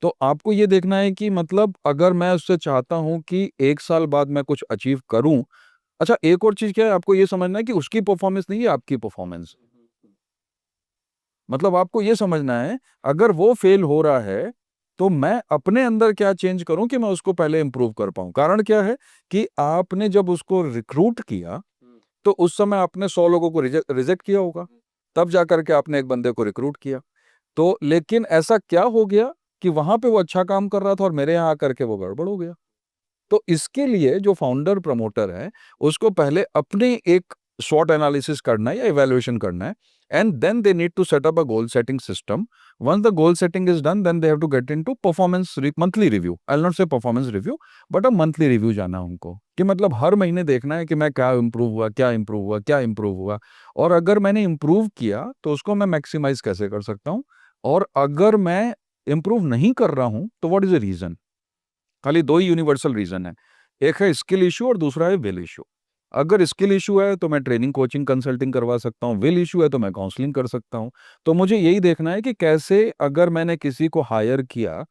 तो आपको ये देखना है कि मतलब अगर मैं उससे चाहता हूं कि 1 साल बाद मैं कुछ अचीव करूं। अच्छा, एक और चीज क्या है, आपको ये समझना है कि उसकी परफॉर्मेंस नहीं है आपकी परफॉर्मेंस। मतलब आपको ये समझना है, अगर वो फेल हो रहा है, तो मैं अपने अंदर क्या चेंज करूं कि मैं उसको पहले इंप्रूव कर पाऊं। कारण क्या है कि आपने जब उसको रिक्रूट किया, तो उस समय आपने 100 लोगों को रिजेक्ट किया होगा, तब जाकर के आपने एक बंदे को रिक्रूट किया। तो लेकिन ऐसा क्या हो गया कि वहां पे वो अच्छा काम कर रहा था और मेरे यहाँ आकर के वो गड़बड़ हो गया। तो इसके लिए जो फाउंडर प्रमोटर है उसको पहले अपने एक शॉर्ट एनालिसिस करना है या इवैल्यूएशन करना है, and then they need to set up a goal setting system. Once the goal setting is done, then they have to get into performance monthly review. I'll not say performance review, but a monthly review जाना उनको, कि मतलब हर महीने देखना है कि मैं क्या इम्प्रूव हुआ, क्या इम्प्रूव हुआ, क्या इम्प्रूव हुआ, और अगर मैंने इम्प्रूव किया तो उसको मैं मैक्सिमाइज कैसे कर सकता हूँ, और अगर मैं इम्प्रूव नहीं कर रहा हूँ तो व्हाट इज द रीजन. खाली दो ही यूनिवर्सल रीजन है, एक है स्किल इशू और दूसरा है विल इशू. अगर स्किल इशू है तो मैं ट्रेनिंग कोचिंग कंसल्टिंग करवा सकता हूँ, विल इशू है तो मैं काउंसलिंग कर सकता हूँ. तो मुझे यही देखना है कि कैसे अगर मैंने किसी को हायर किया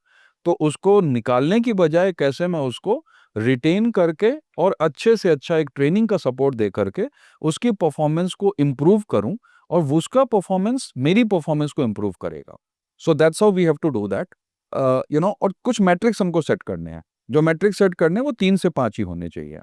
तो उसको निकालने की बजाय कैसे मैं उसको रिटेन करके और अच्छे से अच्छा एक ट्रेनिंग का सपोर्ट दे करके उसकी परफॉर्मेंस को इम्प्रूव करूं, और उसका परफॉर्मेंस मेरी परफॉर्मेंस को इम्प्रूव करेगा. So that's how we have to do that. और कुछ मैट्रिक्स हमको सेट करने हैं. जो मैट्रिक्स सेट करने हैं वो 3 से 5 ही होने चाहिए.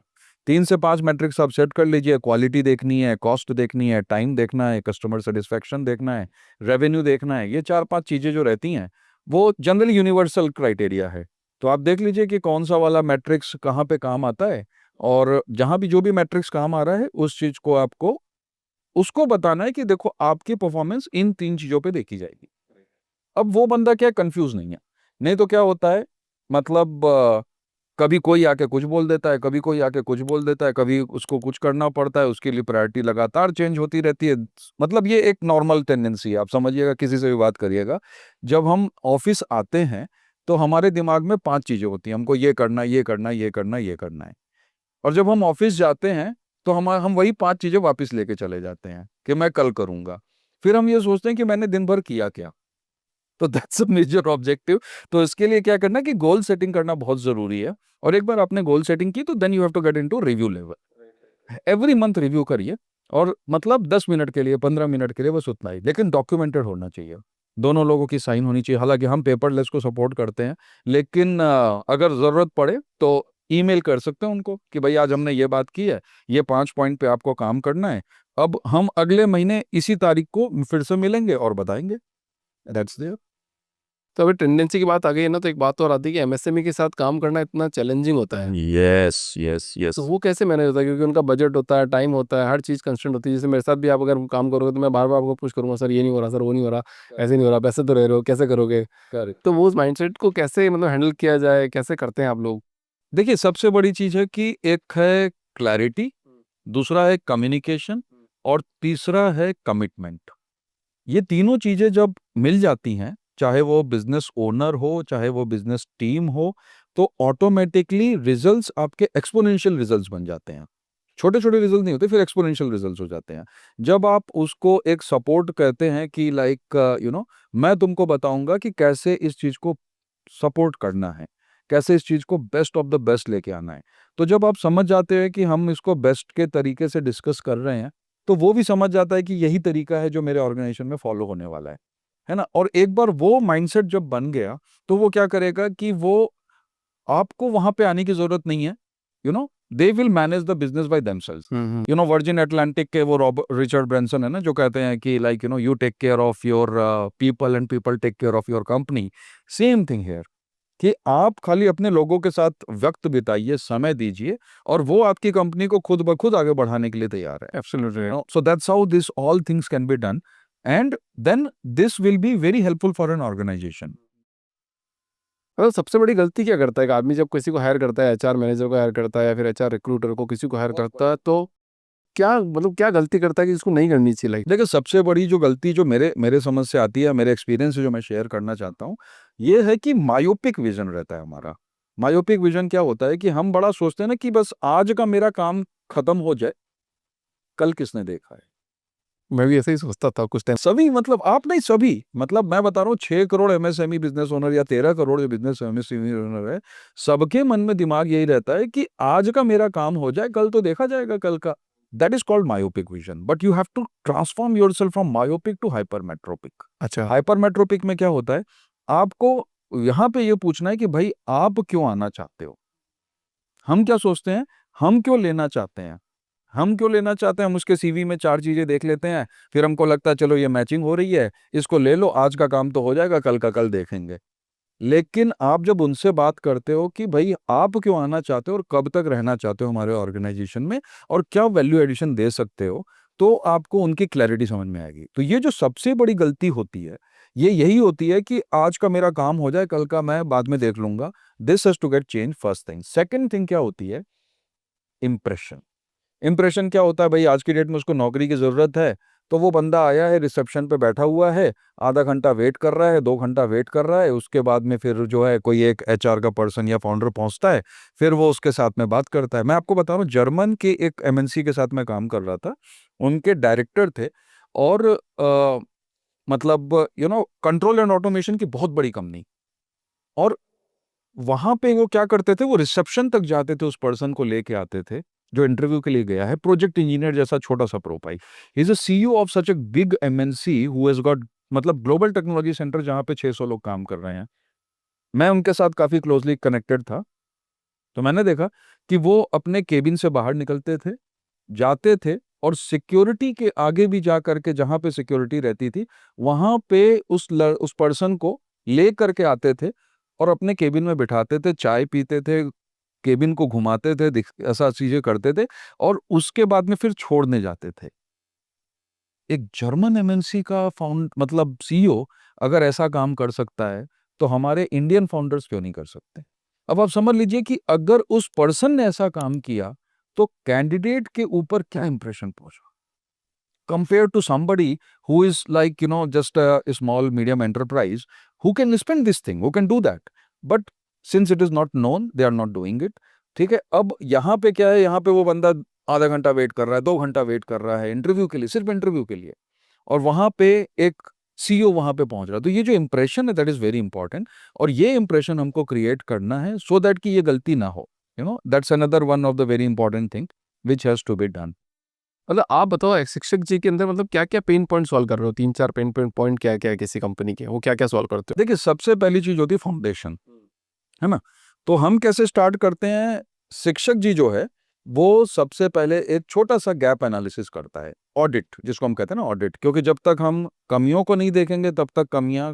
3 से 5 मैट्रिक्स आप सेट कर लीजिए. क्वालिटी देखनी है, कॉस्ट देखनी है, टाइम देखना है, कस्टमर सेटिस्फेक्शन देखना है, रेवेन्यू देखना है. ये 4-5 चीजें जो रहती हैं वो जनरली यूनिवर्सल क्राइटेरिया है. तो आप देख लीजिए कि कौन सा वाला मैट्रिक्स कहाँ पे काम आता है, और जहां भी जो भी मैट्रिक्स काम आ रहा है उस चीज को आपको उसको बताना है कि देखो आपकी परफॉर्मेंस इन 3 चीजों पे देखी जाएगी. अब वो बंदा क्या कंफ्यूज नहीं है. नहीं तो क्या होता है, मतलब कभी कोई आके कुछ बोल देता है, कभी कोई आके कुछ बोल देता है, कभी उसको कुछ करना पड़ता है, उसके लिए प्रायोरिटी लगातार चेंज होती रहती है. मतलब ये एक नॉर्मल टेंडेंसी है, आप समझिएगा, किसी से भी बात करिएगा. जब हम ऑफिस आते हैं तो हमारे दिमाग में 5 चीजें होती हैं, हमको ये करना, ये करना, ये करना, ये करना है. और जब हम ऑफिस जाते हैं तो हम वही 5 चीजें वापस लेके चले जाते हैं कि मैं कल करूंगा. फिर हम ये सोचते हैं कि मैंने दिन भर किया क्या. तो दैट्स अ मेजर ऑब्जेक्टिव. तो इसके लिए क्या करना है कि गोल सेटिंग करना बहुत जरूरी है. और एक बार आपने गोल सेटिंग की तो then you have to get into review level. Every month review करिए, और मतलब 10 मिनट के लिए, 15 मिनट के लिए, बस उतना ही, लेकिन डॉक्यूमेंटेड होना चाहिए. दोनों लोगों की साइन होनी चाहिए. हालांकि हम पेपरलेस को सपोर्ट करते हैं, लेकिन अगर जरूरत पड़े तो ईमेल कर सकते हैं उनको कि भाई आज हमने ये बात की है, ये 5 पॉइंट पे आपको काम करना है, अब हम अगले महीने इसी तारीख को फिर से मिलेंगे और बताएंगे. That's there. तो अभी टेंडेंसी की बात आ गई है ना, तो एक बात और आती है कि एमएसएमई के साथ काम करना इतना चैलेंजिंग होता है. Yes yes yes. तो वो कैसे मैनेज होता है, क्योंकि उनका बजट होता है, टाइम होता है, हर चीज़ कंस्ट्रेंट होती है. जैसे मेरे साथ भी आप अगर काम करोगे तो मैं बार बार आपको पुश करूंगा, सर ये नहीं हो रहा, सर वो नहीं हो रहा, ऐसे नहीं हो रहा, पैसे तो रह रहे हो, कैसे करोगे. करेक्ट. तो वो उस माइंडसेट को कैसे मतलब हैंडल किया जाए, कैसे करते हैं आप लोग. देखिए, सबसे बड़ी चीज है कि एक है क्लैरिटी, दूसरा है कम्युनिकेशन, और तीसरा है कमिटमेंट. ये तीनों चीजें जब मिल जाती हैं, चाहे वो बिजनेस ओनर हो, चाहे वो बिजनेस टीम हो, तो ऑटोमेटिकली रिजल्ट्स आपके एक्सपोनेंशियल रिजल्ट्स बन जाते हैं. छोटे छोटे रिजल्ट नहीं होते, फिर एक्सपोनेंशियल रिजल्ट्स हो जाते हैं. जब आप उसको एक सपोर्ट कहते हैं कि लाइक मैं तुमको बताऊंगा कि कैसे इस चीज को सपोर्ट करना है, कैसे इस चीज को बेस्ट ऑफ द बेस्ट लेके आना है. तो जब आप समझ जाते हैं कि हम इसको बेस्ट के तरीके से डिस्कस कर रहे हैं, तो वो भी समझ जाता है कि यही तरीका है जो मेरे ऑर्गेनाइजेशन में फॉलो होने वाला है ना. और एक बार वो माइंडसेट जब बन गया तो वो क्या करेगा कि वो आपको वहां पे आने की जरूरत नहीं है. They will manage the business by themselves. Virgin Atlantic के वो रिचर्ड ब्रेंसन है ना, जो कहते हैं कि like you take care of your people and people take care of your company. Same thing here, कि आप खाली अपने लोगों के साथ वक्त बिताइए, समय दीजिए, और वो आपकी कंपनी को खुद ब खुद आगे बढ़ाने के लिए तैयार है. Absolutely. So that's how this all things can be done, and then this will be very helpful for an organization. मतलब सबसे बड़ी गलती क्या करता है एक आदमी जब किसी को हायर करता है, एचआर मैनेजर को हायर करता है या फिर एचआर रिक्रूटर को किसी को हायर करता है, तो क्या मतलब क्या गलती करता है कि इसको नहीं करनी चाहिए. लाइक देखिए, सबसे बड़ी जो गलती जो मेरे मेरे समझ से आती है, मेरे एक्सपीरियंस से जो मैं शेयर करना चाहता हूँ, ये है कि मायोपिक विजन रहता है हमारा. मायोपिक विजन क्या होता है कि हम बड़ा सोचते हैं ना कि बस आज का मेरा काम खत्म हो जाए, कल किसने देखा है. मैं भी ऐसे ही सोचता था कुछ टाइम. सभी, मतलब आप नहीं, सभी, मतलब मैं बता रहा हूँ 6 करोड़ एमएसएमई बिजनेस ओनर या 13 करोड़ जो बिजनेस एमएसएमई ओनर है, सबके मन में दिमाग यही रहता है कि आज का मेरा काम हो जाए, कल तो देखा जाएगा कल का. That is called myopic vision. But you have to transform yourself from myopic to hypermetropic. अच्छा. हाइपरमेट्रोपिक में क्या होता है, आपको यहाँ पे ये पूछना है कि भाई आप क्यों आना चाहते हो. हम क्या सोचते हैं, हम क्यों लेना चाहते हैं, हम क्यों लेना चाहते हैं. हम उसके सीवी में 4 चीजें देख लेते हैं, फिर हमको लगता है चलो ये मैचिंग हो रही है, इसको ले लो, आज का काम तो हो जाएगा, कल का कल देखेंगे. लेकिन आप जब उनसे बात करते हो कि भाई आप क्यों आना चाहते हो और कब तक रहना चाहते हो हमारे ऑर्गेनाइजेशन में और क्या वैल्यू एडिशन दे सकते हो, तो आपको उनकी क्लैरिटी समझ में आएगी। तो ये जो सबसे बड़ी गलती होती है, ये यही होती है कि आज का मेरा काम हो जाए, कल का मैं बाद में देख लूंगा। This has to get change, first thing. Second thing क्या होती है? इंप्रेशन। इंप्रेशन क्या होता है? भाई आज की डेट में उसको नौकरी की जरूरत है, तो वो बंदा आया है, रिसेप्शन पे बैठा हुआ है, आधा घंटा वेट कर रहा है, 2 घंटा वेट कर रहा है, उसके बाद में फिर जो है कोई एक एचआर का पर्सन या फाउंडर पहुंचता है, फिर वो उसके साथ में बात करता है। मैं आपको बता रहा हूँ, जर्मन के एक एमएनसी के साथ मैं काम कर रहा था, उनके डायरेक्टर थे, और मतलब कंट्रोल एंड ऑटोमेशन की बहुत बड़ी कंपनी। और वहां पे वो क्या करते थे, वो रिसेप्शन तक जाते थे, उस पर्सन को लेके आते थे जो इंटरव्यू के लिए गया है, प्रोजेक्ट इंजीनियर जैसा छोटा सा profile. He is a CEO of such a big MNC who has got, मतलब ग्लोबल टेक्नोलॉजी सेंटर जहां पे 600 लोग काम कर रहे हैं। मैं उनके साथ काफी क्लोजली कनेक्टेड था। तो मैंने देखा कि वो अपने केबिन से बाहर निकलते थे, जाते थे, और सिक्योरिटी के आगे भी जा करके, जहां पे सिक्योरिटी रहती थी, वहां पे उस पर्सन को ले करके आते थे और अपने केबिन में बिठाते थे, चाय पीते थे, केबिन को घुमाते थे, ऐसा चीजें करते थे, और उसके बाद में फिर छोड़ने जाते थे। एक जर्मन एमएनसी का फाउंड मतलब सीईओ अगर ऐसा काम कर सकता है, तो हमारे इंडियन फाउंडर्स क्यों नहीं कर सकते? अब आप समझ लीजिए कि अगर उस पर्सन ने ऐसा काम किया, तो कैंडिडेट के ऊपर क्या इंप्रेशन पहुंचा, compared to somebody who is like just a small medium enterprise who can spend this thing, who can do that, but since it is not known, they are not doing it। ठीक है, अब यहाँ पे क्या है, यहाँ पे वो बंदा आधा घंटा वेट कर रहा है, 2 घंटा वेट कर रहा है इंटरव्यू के लिए, सिर्फ इंटरव्यू के लिए, और वहां पे एक सीईओ वहां पे पहुंच रहा है। तो ये जो इंप्रेशन है, दैट इज वेरी इंपॉर्टेंट, और ये इंप्रेशन हमको क्रिएट करना है सो दैट कि ये गलती ना हो। That's another one of the very important thing which has to be done. मतलब आप बताओ, एक शिक्षक जी के अंदर मतलब क्या क्या पेन पॉइंट सॉल्व कर रहे हो? 3-4 पेन पॉइंट क्या क्या है किसी कंपनी के, वो क्या क्या सॉल्व करते देखिए, सबसे पहली चीज होती है फाउंडेशन, हो? है ना? तो हम कैसे स्टार्ट करते हैं? शिक्षक जी जो है, वो सबसे पहले एक छोटा सा गैप एनालिसिस करता है, ऑडिट जिसको हम कहते हैं ना, ऑडिट, क्योंकि जब तक हम कमियों को नहीं देखेंगे तब तक कमियां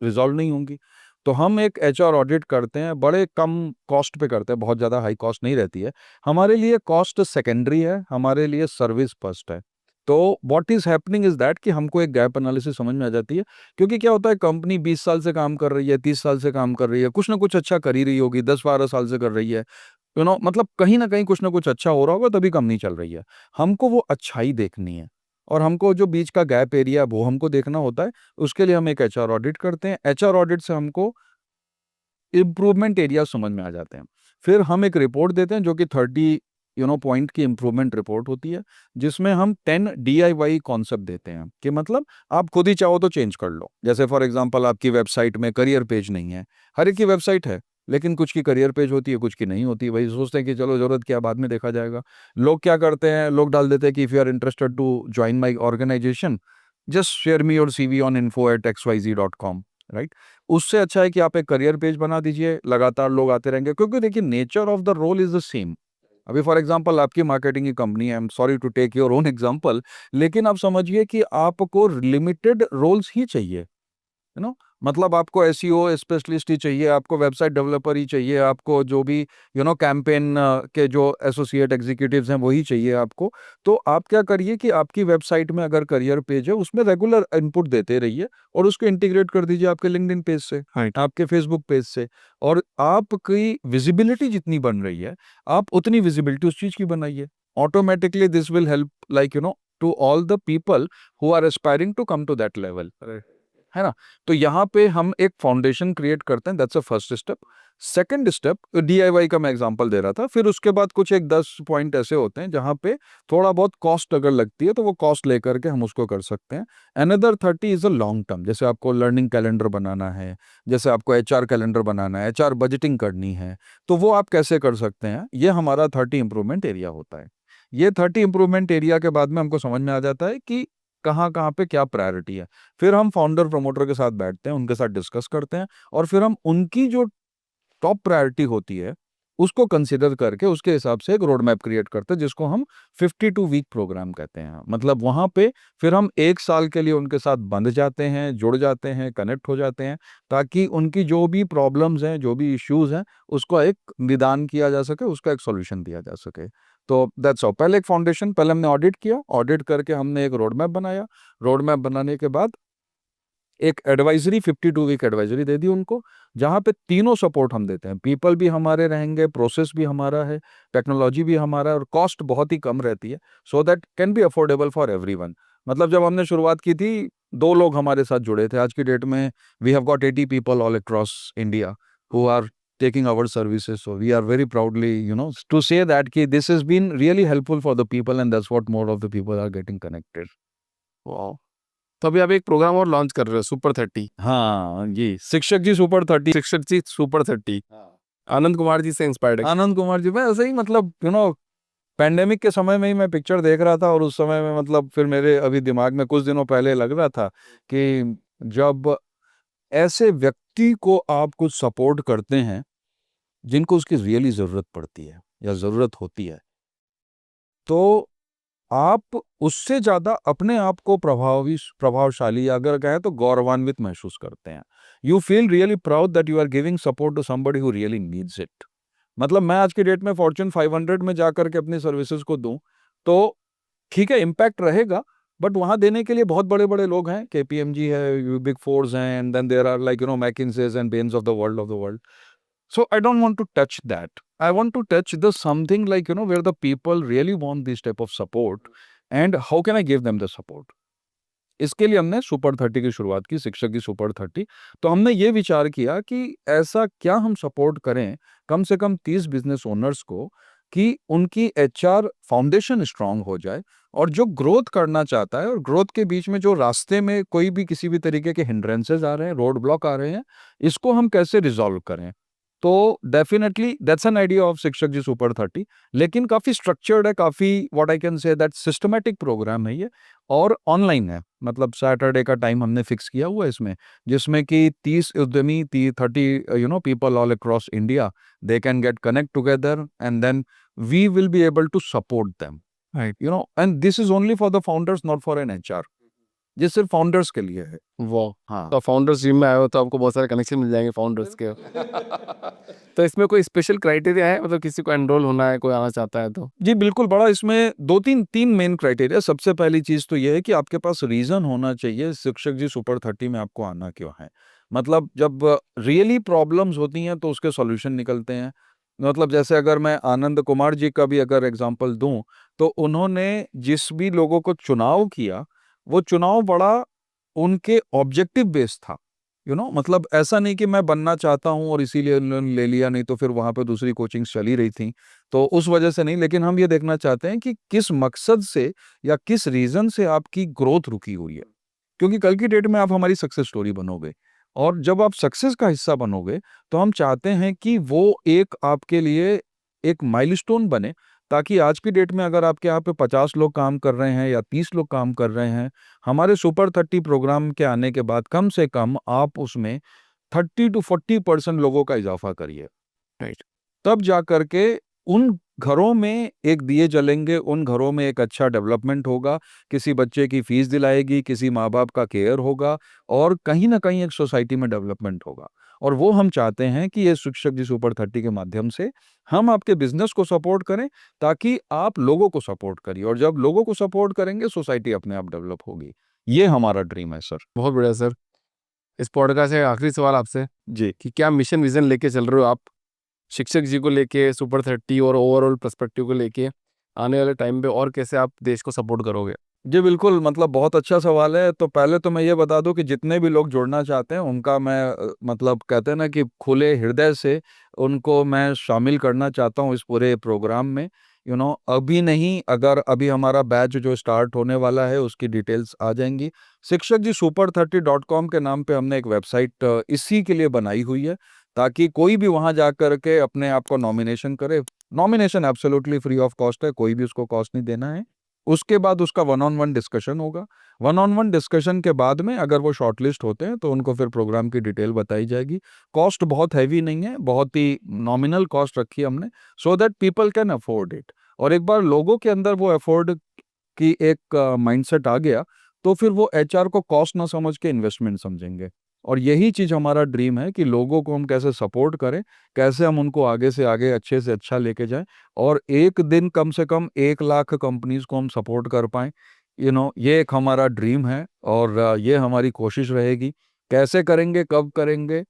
रिजॉल्व नहीं होंगी। तो हम एक एचआर ऑडिट करते हैं, बड़े कम कॉस्ट पे करते हैं, बहुत ज़्यादा हाई कॉस्ट नहीं रहती है। हमारे लिए कॉस्ट सेकेंडरी है, हमारे लिए सर्विस फर्स्ट है। तो what is happening is that कि हमको एक गैप एनालिसिस समझ में आ जाती है। क्योंकि क्या होता है, कंपनी 20 साल से काम कर रही है, 30 साल से काम कर रही है, कुछ ना कुछ अच्छा कर ही रही होगी, 10-12 साल से कर रही है, मतलब कहीं ना कहीं कुछ ना कुछ अच्छा हो रहा होगा, तभी कंपनी चल रही है। हमको वो अच्छाई देखनी है, और हमको जो बीच का गैप एरिया वो हमको देखना होता है। उसके लिए हम एक एचआर ऑडिट करते हैं। एचआर ऑडिट से हमको इम्प्रूवमेंट एरिया समझ में आ जाते हैं। फिर हम एक रिपोर्ट देते हैं जो कि 30 पॉइंट की इम्प्रूवमेंट रिपोर्ट होती है, जिसमें हम 10 डीआईवाई कॉन्सेप्ट देते हैं कि मतलब आप खुद ही चाहो तो चेंज कर लो। जैसे फॉर एग्जांपल, आपकी वेबसाइट में करियर पेज नहीं है, हर एक की वेबसाइट है, लेकिन कुछ की करियर पेज होती है, कुछ की नहीं होती। वही सोचते हैं कि चलो जरूरत क्या, बाद में देखा जाएगा। लोग क्या करते हैं, लोग डाल देते हैं कि if you are interested to join my organisation, just share me your CV on info@xyz.com, right? उससे अच्छा है कि आप एक करियर पेज बना दीजिए, लगातार लोग आते रहेंगे, क्योंकि देखिए nature of the role is the same. अभी फॉर एग्जांपल, आपकी मार्केटिंग की कंपनी है, I am sorry to take your own example, लेकिन आप समझिए कि आपको लिमिटेड रोल्स ही चाहिए, मतलब आपको एसईओ स्पेशलिस्ट ही चाहिए, आपको वेबसाइट डेवलपर ही चाहिए, आपको जो भी कैंपेन के जो एसोसिएट एग्जीक्यूटिव्स हैं वही चाहिए आपको। तो आप क्या करिए कि आपकी वेबसाइट में अगर करियर पेज है, उसमें रेगुलर इनपुट देते रहिए, और उसको इंटीग्रेट कर दीजिए आपके लिंक्डइन पेज से, राइट। आपके फेसबुक पेज से। और आपकी विजिबिलिटी जितनी बन रही है, आप उतनी विजिबिलिटी उस चीज की बनाइए। Automatically this will help, like to all the people who are aspiring to come to that level, है ना? तो यहाँ पे हम एक फाउंडेशन क्रिएट करते हैं, that's a first step. Second step, DIY का मैं एग्जांपल दे रहा था। फिर उसके बाद कुछ एक 10 पॉइंट ऐसे होते हैं जहाँ पे थोड़ा बहुत कॉस्ट अगर लगती है, तो वो कॉस्ट लेकर के हम उसको कर सकते हैं। Another 30 is a long term, जैसे आपको लर्निंग कैलेंडर बनाना है, जैसे आपको एचआर कैलेंडर बनाना है, एचआर बजटिंग करनी है, तो वो आप कैसे कर सकते हैं, ये हमारा 30 इंप्रूवमेंट एरिया होता है। ये 30 इंप्रूवमेंट एरिया के बाद में हमको समझ में आ जाता है कि कहाँ कहाँ पे क्या प्रायोरिटी है। फिर हम फाउंडर प्रमोटर के साथ बैठते हैं, उनके साथ डिस्कस करते हैं, और फिर हम उनकी जो टॉप प्रायोरिटी होती है उसको कंसिडर करके उसके हिसाब से एक रोड मैप क्रिएट करते हैं, जिसको हम 52 वीक प्रोग्राम कहते हैं। मतलब वहाँ पे फिर हम 1 साल के लिए उनके साथ बंध जाते हैं, जुड़ जाते हैं, कनेक्ट हो जाते हैं, ताकि उनकी जो भी प्रॉब्लम्स हैं, जो भी इश्यूज़ हैं, उसको एक निदान किया जा सके, उसका एक सॉल्यूशन दिया जा सके। तो दैट्स ऑल। पहले एक फाउंडेशन, पहले हमने ऑडिट किया, ऑडिट करके हमने एक रोड मैप बनाया। रोड मैप बनाने के बाद एक एडवाइजरी 52 वीक एडवाइजरी दे दी उनको, जहाँ पे तीनों सपोर्ट हम देते हैं। पीपल भी हमारे रहेंगे, प्रोसेस भी हमारा है, टेक्नोलॉजी भी हमारा है, और कॉस्ट बहुत ही कम रहती है, so that can be affordable for everyone. मतलब जब हमने शुरुआत की थी, 2 लोग हमारे साथ जुड़े थे। आज की डेट में we have got 80 people all across India who are taking our services. So we are very proudly, to say that ki this has been really helpful for the people, and that's what more of the people are getting connected. Wow! तो अभी आप एक programme और launch कर रहे हो, super 30। हाँ जी, शिक्षक जी सुपर 30। शिक्षक जी सुपर 30 हाँ। आनंद कुमार जी से इंस्पायर्ड है। आनंद कुमार जी, मैं ऐसे ही मतलब पैंडेमिक के समय में ही मैं पिक्चर देख रहा था, और उस समय में मतलब फिर मेरे अभी दिमाग में कुछ दिनों पहले लग रहा था कि जब ऐसे व्यक्ति को आप कुछ सपोर्ट करते हैं, जिनको उसकी रियली ज़रूरत पड़ती है या ज़रूरत होती है, तो आप उससे ज़्यादा अपने आप को प्रभावशाली, या अगर कहें तो गौरवान्वित महसूस करते हैं। You feel really proud that you are giving support to somebody who really needs it. मतलब मैं आज की डेट में फॉर्च्यून 500 में जाकर के अपनी सर्विसेज को दूं, तो ठीक है, इम्पैक्ट रहेगा, बट वहां देने के लिए बहुत बड़े बड़े लोग हैं, केपीएमजी है, बिग फोर्स हैं, and then there are like McKinseys and Bains of the world. So I don't want to touch that. I want to touch the something like, where the people really want this type of support, and how can I give them the support? इसके लिए हमने super 30 की शुरुआत की, शिक्षक की super 30। तो हमने ये विचार किया कि ऐसा क्या हम सपोर्ट करें कम से कम 30 बिजनेस ओनर्स को, कि उनकी एचआर फाउंडेशन स्ट्रांग हो जाए, और जो ग्रोथ करना चाहता है, और ग्रोथ के बीच में जो रास्ते में कोई भी किसी भी तरीके के हिंड्रेंसेस आ रहे हैं, रोड ब्लॉक आ रहे हैं, इसको हम कैसे रिजॉल्व करें। तो definitely that's an idea of Shikshak ji super 30। लेकिन काफ़ी स्ट्रक्चर्ड है, काफ़ी what I can say that systematic programme है ये, और ऑनलाइन है। मतलब सैटरडे का टाइम हमने फिक्स किया हुआ है इसमें, जिसमें कि 30 उद्यमी, 30 people all across India, they can get connect together, and then we will be able to support them, right. And this is only for the founders, not for an HR. ये सिर्फ founders के लिए है। वाह! हाँ। तो founders gym में आए हो तो आपको बहुत सारे कनेक्शन मिल जाएंगे फाउंडर्स के। तो इसमें कोई स्पेशल क्राइटेरिया है, मतलब किसी को एनरोल होना है, कोई आना चाहता है तो? जी, बिल्कुल, बड़ा इसमें 2-3 मेन क्राइटेरिया। सबसे पहली चीज़ तो ये है कि आपके पास रीज़न होना चाहिए, शिक्षक जी सुपर 30 में आपको आना क्यों है। मतलब जब रियली प्रॉब्लम्स होती हैं, तो उसके सॉल्यूशन निकलते हैं। मतलब जैसे अगर मैं आनंद कुमार जी का भी अगर एग्ज़ाम्पल दूँ, तो उन्होंने जिस भी लोगों को चुनाव किया, वो चुनाव बड़ा उनके ऑब्जेक्टिव बेस्ड था। मतलब ऐसा नहीं कि मैं बनना चाहता हूँ और इसीलिए उन्होंने ले लिया, नहीं तो फिर वहाँ पे दूसरी कोचिंग्स चल ही रही थी। तो उस वजह से नहीं, लेकिन हम ये देखना चाहते हैं कि किस मकसद से या किस रीज़न से आपकी ग्रोथ रुकी हुई है। क्योंकि कल की डेट में आप हमारी सक्सेस स्टोरी बनोगे, और जब आप सक्सेस का हिस्सा बनोगे, तो हम चाहते हैं कि वो एक आपके लिए एक माइलस्टोन बने, ताकि आज की डेट में अगर आपके यहाँ पे 50 लोग काम कर रहे हैं या 30 लोग काम कर रहे हैं, हमारे सुपर 30 प्रोग्राम के आने के बाद कम से कम आप उसमें 30 टू 40% लोगों का इजाफा करिए। राइट। तब जा कर के उन घरों में एक दिए जलेंगे, उन घरों में एक अच्छा डेवलपमेंट होगा, किसी बच्चे की फीस दिलाएगी, किसी माँ-बाप का केयर होगा, और कहीं न कहीं एक सोसाइटी में डेवलपमेंट होगा। और वो हम चाहते हैं कि ये शिक्षक जी सुपर 30 के माध्यम से हम आपके बिज़नेस को सपोर्ट करें, ताकि आप लोगों को सपोर्ट करिए, और जब लोगों को सपोर्ट करेंगे, सोसाइटी अपने आप डेवलप होगी। ये हमारा ड्रीम है सर। बहुत बढ़िया सर। इस पॉडकास्ट का आखिरी सवाल आपसे, जी। कि क्या मिशन विजन लेके चल रहे हो आप, शिक्षक जी को लेके, सुपर 30 और ओवरऑल पर्सपेक्टिव को लेके आने वाले टाइम पे, और कैसे आप देश को सपोर्ट करोगे? जी, बिल्कुल, मतलब बहुत अच्छा सवाल है। तो पहले तो मैं ये बता दूँ कि जितने भी लोग जुड़ना चाहते हैं, उनका मैं मतलब कहते हैं ना कि खुले हृदय से उनको मैं शामिल करना चाहता हूँ इस पूरे प्रोग्राम में। अभी नहीं, अगर अभी हमारा बैच जो स्टार्ट होने वाला है, उसकी डिटेल्स आ जाएँगी। शिक्षक जी super30.com के नाम पे हमने एक वेबसाइट इसी के लिए बनाई हुई है, ताकि कोई भी वहाँ जा कर के अपने आप को नॉमिनेशन करे। Nomination absolutely free of cost है, कोई भी उसको कॉस्ट नहीं देना है। उसके बाद उसका वन ऑन वन डिस्कशन होगा। वन ऑन वन डिस्कशन के बाद में अगर वो शॉर्टलिस्ट होते हैं तो उनको फिर प्रोग्राम की डिटेल बताई जाएगी। कॉस्ट बहुत हैवी नहीं है, बहुत ही नॉमिनल कॉस्ट रखी है हमने, so that people can afford it. और एक बार लोगों के अंदर वो अफोर्ड की एक माइंडसेट आ गया तो फिर वो एचआर को कॉस्ट ना समझ के इन्वेस्टमेंट समझेंगे। और यही चीज हमारा ड्रीम है कि लोगों को हम कैसे सपोर्ट करें, कैसे हम उनको आगे से आगे अच्छे से अच्छा लेके जाएं, और एक दिन कम से कम 1 लाख कंपनीज को हम सपोर्ट कर पाएं। ये एक हमारा ड्रीम है और ये हमारी कोशिश रहेगी। कैसे करेंगे, कब करेंगे,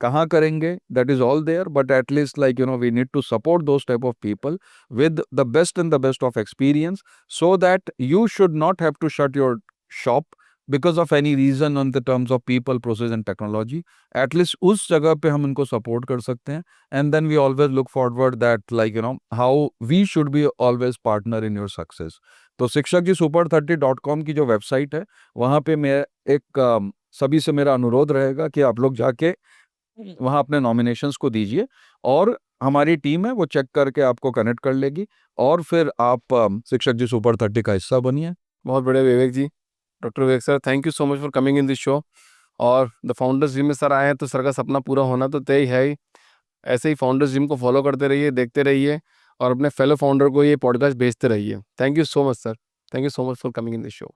कहाँ करेंगे, that is all there, but at least we need to support those type of people with the best and the best of experience, so that you should not have to shut your shop because of any reason on the terms of people, process and technology. At least उस जगह पे हम इनको support कर सकते हैं, and then we always look forward that how we should be always partner in your success. तो शिक्षक जी super30.com की जो वेबसाइट है, वहाँ पे मैं सभी से मेरा अनुरोध रहेगा कि आप लोग जाके वहाँ अपने नॉमिनेशंस को दीजिए, और हमारी टीम है वो चेक करके आपको कनेक्ट कर लेगी, और फिर आप शिक्षक जी सुपर 30 का हिस्सा बनिए। बहुत बढ़िया Vivek ji. Doctor Vivek sir, thank you so much for coming in this show. और द फाउंडर्स जिम में सर आए हैं तो सर का सपना पूरा होना तो तय है ही। ऐसे ही फाउंडर्स जिम को फॉलो करते रहिए, देखते रहिए, और अपने फेलो फाउंडर को ये पॉडकास्ट भेजते रहिए। Thank you so much sir. Thank you so much for coming in this show.